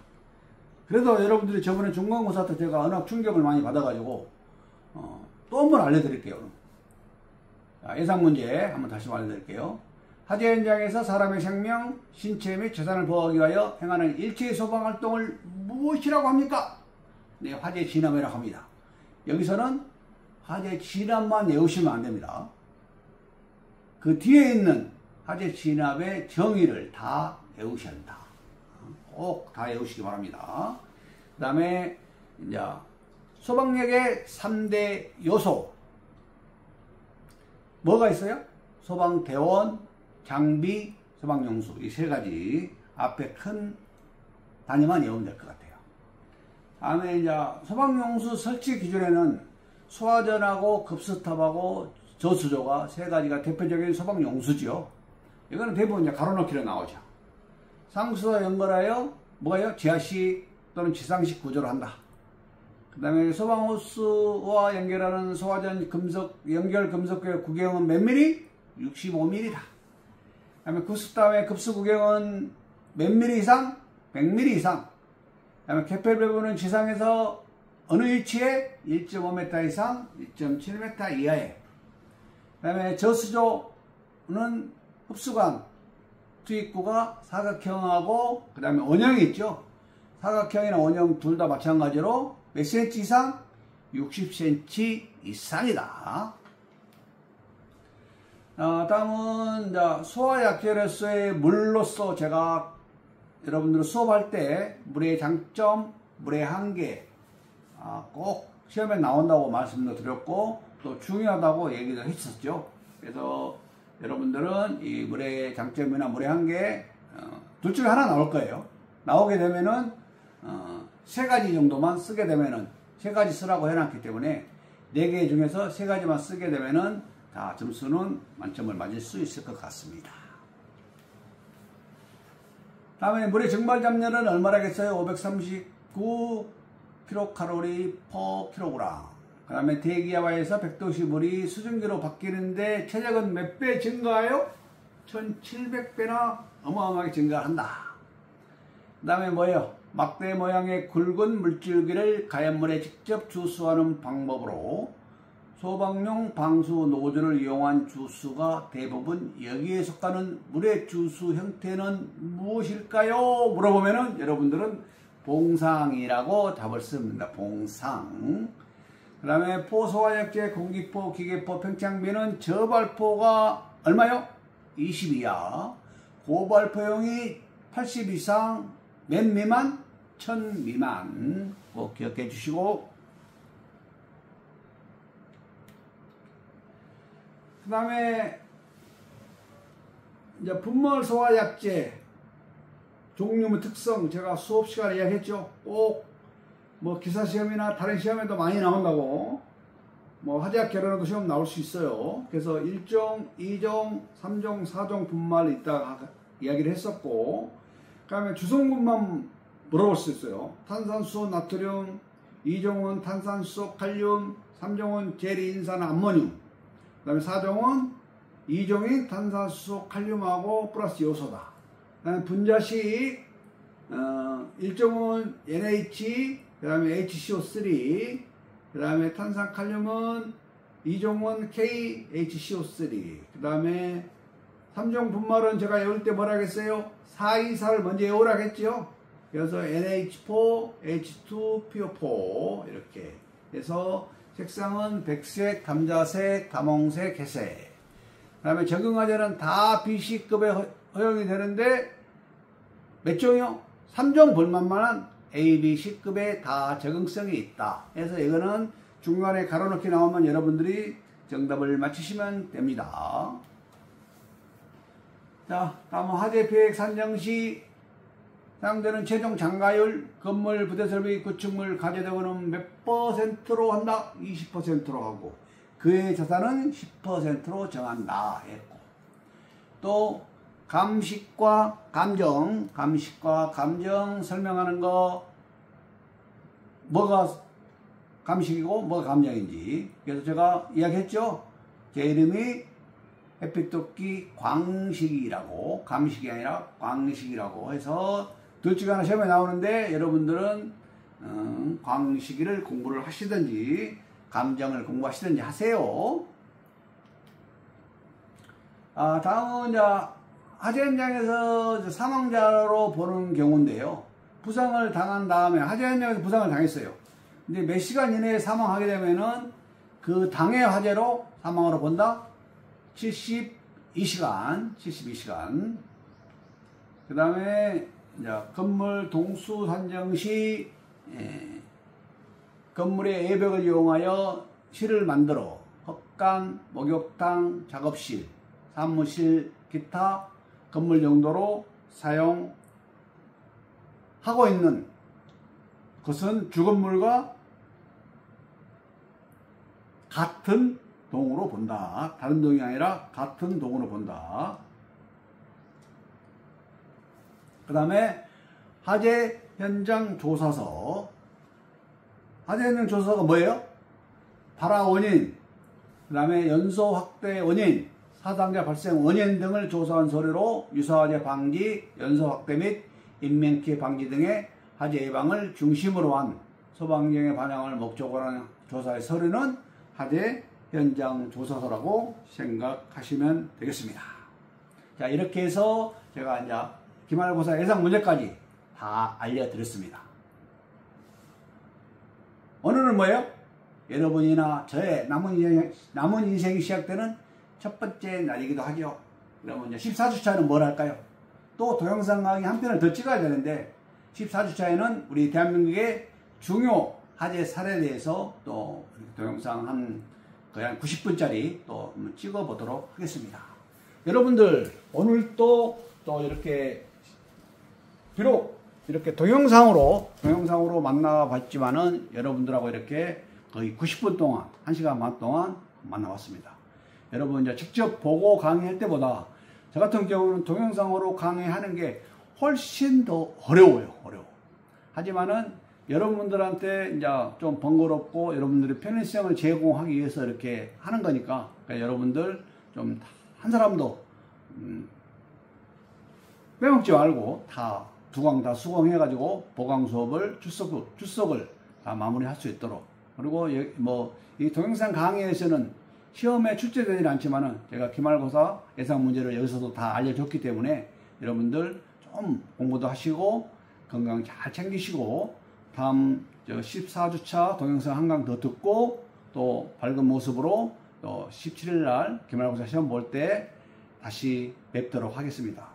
그래도 여러분들이 저번에 중간고사 때 제가 워낙 충격을 많이 받아가지고, 또 한 번 알려드릴게요. 자, 예상문제 한번 다시 알려드릴게요. 화재 현장에서 사람의 생명, 신체 및 재산을 보호하기 위하여 행하는 일체의 소방활동을 무엇이라고 합니까? 네, 화재 진압이라고 합니다. 여기서는 화재 진압만 외우시면 안 됩니다. 그 뒤에 있는 화재 진압의 정의를 다 외우셔야 한다. 꼭 다 외우시기 바랍니다. 그 다음에 이제 소방력의 3대 요소 뭐가 있어요? 소방대원, 장비, 소방용수, 이 세 가지 앞에 큰 단위만 외우면 될 것 같아요. 다음에 이제 소방용수 설치 기준에는 소화전하고 급수탑하고 저수조가 세 가지가 대표적인 소방용수지요. 이거는 대부분 이제 가로넣기로 나오죠. 상수와 연결하여 뭐가요? 지하식 또는 지상식 구조를 한다. 그 다음에 소방호스와 연결하는 소화전 연결 금속의 구경은 몇 미리? 65mm다. 그 다음에 급수탑의 급수 구경은 몇 미리 이상? 100mm 이상. 그 다음에 개폐 배부는 지상에서 어느 위치에? 1.5m 이상, 1.7m 이하에. 그 다음에 저수조는 흡수관, 투입구가 사각형하고, 그 다음에 원형이 있죠. 사각형이나 원형 둘 다 마찬가지로 몇 cm 이상? 60cm 이상이다. 다음은 소화약재로서의 물로서 제가 여러분들 수업할 때 물의 장점, 물의 한계 꼭 시험에 나온다고 말씀도 드렸고 또 중요하다고 얘기도 했었죠. 그래서 여러분들은 이 물의 장점이나 물의 한계 둘 중에 하나 나올 거예요. 나오게 되면은 세 가지 정도만 쓰게 되면은 세 가지 쓰라고 해놨기 때문에 4개 중에서 세 가지만 쓰게 되면은 다 점수는 만점을 맞을 수 있을 것 같습니다. 다음에 물의 증발 잡력은 얼마라겠어요? 539 kcal/kg. 그 다음에 대기하와에서 100도씨 물이 수증기로 바뀌는데 체력은 몇 배 증가해요? 1700배나 어마어마하게 증가한다. 그 다음에 뭐예요? 막대 모양의 굵은 물줄기를 가연물에 직접 주스하는 방법으로 소방용 방수 노즐을 이용한 주스가 대부분 여기에 속하는 물의 주스 형태는 무엇일까요? 물어보면은 여러분들은 봉상이라고 답을 씁니다. 봉상. 그 다음에 포소화약제, 공기포, 기계포, 평창비는 저발포가 얼마요? 20이야. 고발포용이 80 이상, 몇 미만? 1000 미만. 꼭 기억해 주시고, 그 다음에 이제 분말 소화약제 종류 특성 제가 수업 시간에 이야기했죠. 꼭 뭐 기사 시험이나 다른 시험에도 많이 나온다고. 뭐 화재학 결혼에도 시험 나올 수 있어요. 그래서 1종, 2종, 3종, 4종 분말 있다가 이야기를 했었고, 그 다음에 주성분만 물어볼 수 있어요. 탄산수소, 나트륨, 2종은 탄산수소, 칼륨, 3종은 제리인산, 암모늄, 그 다음에 4종은 2종이 탄산수소, 칼륨하고 플러스 요소다. 그 다음에 분자식 1종은 NH, 그 다음에 HCO3, 그 다음에 탄산 칼륨은 2종은 KHCO3, 그 다음에 3종 분말은 제가 외울 때 뭐라 했어요? 424를 먼저 외우라 했죠. 그래서 NH4, H2, PO4 이렇게 해서 색상은 백색, 감자색, 다몽색, 회색. 그 다음에 적응화제는 다 BC급에 허용이 되는데 몇 종이요? 3종 볼만한 A, B, C급에 다 적응성이 있다. 그래서 이거는 중간에 가로넣기 나오면 여러분들이 정답을 맞히시면 됩니다. 자, 다음은 화재 계획 산정 시 사용되는 최종 장가율, 건물, 부대설비, 구축물, 가계도구는 몇 %로 한다? 20%로 하고, 그의 자산은 10%로 정한다 했고, 또 감식과 감정 설명하는 거, 뭐가 감식이고 뭐가 감정인지. 그래서 제가 이야기했죠. 제 이름이 햇빛도끼 광식이라고, 감식이 아니라 광식이라고 해서 둘 중에 하나 시험에 나오는데, 여러분들은 광식이를 공부를 하시든지 감정을 공부하시든지 하세요. 다음은 이제 화재 현장에서 사망자로 보는 경우인데요. 부상을 당한 다음에, 화재 현장에서 부상을 당했어요. 근데 몇 시간 이내에 사망하게 되면은 그 당해 화재로 사망으로 본다? 72시간. 그 다음에 건물 동수 산정 시 건물의 외벽을 이용하여 실을 만들어 헛간, 목욕탕, 작업실, 사무실, 기타 건물 용도로 사용하고 있는 것은 주건물과 같은 동으로 본다. 다른 동이 아니라 같은 동으로 본다. 그 다음에 화재 현장 조사서. 화재 현장 조사서가 뭐예요? 발화 원인, 그 다음에 연소 확대 원인, 사상자 발생 원인 등을 조사한 서류로 유사화재 방지, 연소 확대 및 인명피해 방지 등의 화재 예방을 중심으로 한 소방경의 반영을 목적으로 하는 조사의 서류는 화재 현장 조사서라고 생각하시면 되겠습니다. 자, 이렇게 해서 제가 이제 기말고사 예상 문제까지 다 알려드렸습니다. 오늘은 뭐예요? 여러분이나 저의 남은 인생이 시작되는 첫 번째 날이기도 하죠. 그러면 이제 14주차에는 뭘 할까요? 또 동영상 강의 한 편을 더 찍어야 되는데, 14주차에는 우리 대한민국의 중요 화재 사례에 대해서 또 동영상 거의 한 90분짜리 또 찍어보도록 하겠습니다. 여러분들, 오늘 또 이렇게, 비록 이렇게 동영상으로 만나봤지만은 여러분들하고 이렇게 거의 90분 동안, 1시간 반 동안 만나봤습니다. 여러분, 이제 직접 보고 강의할 때보다 저 같은 경우는 동영상으로 강의하는 게 훨씬 더 어려워요. 하지만은 여러분들한테 이제 좀 번거롭고 여러분들의 편의성을 제공하기 위해서 이렇게 하는 거니까, 그러니까 여러분들 좀 한 사람도 빼먹지 말고 다 두 강 다 수강해가지고 보강 수업을 출석을 다 마무리할 수 있도록. 그리고 이 동영상 강의에서는 시험에 출제되지는 않지만은 제가 기말고사 예상 문제를 여기서도 다 알려줬기 때문에 여러분들 좀 공부도 하시고 건강 잘 챙기시고 다음 14주차 동영상 한 강 더 듣고 또 밝은 모습으로 또 17일 날 기말고사 시험 볼 때 다시 뵙도록 하겠습니다.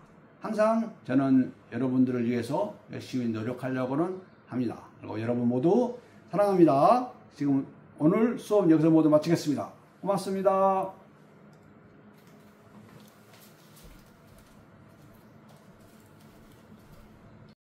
항상 저는 여러분들을 위해서 열심히 노력하려고는 합니다. 그리고 여러분 모두 사랑합니다. 지금 오늘 수업 여기서 모두 마치겠습니다. 고맙습니다.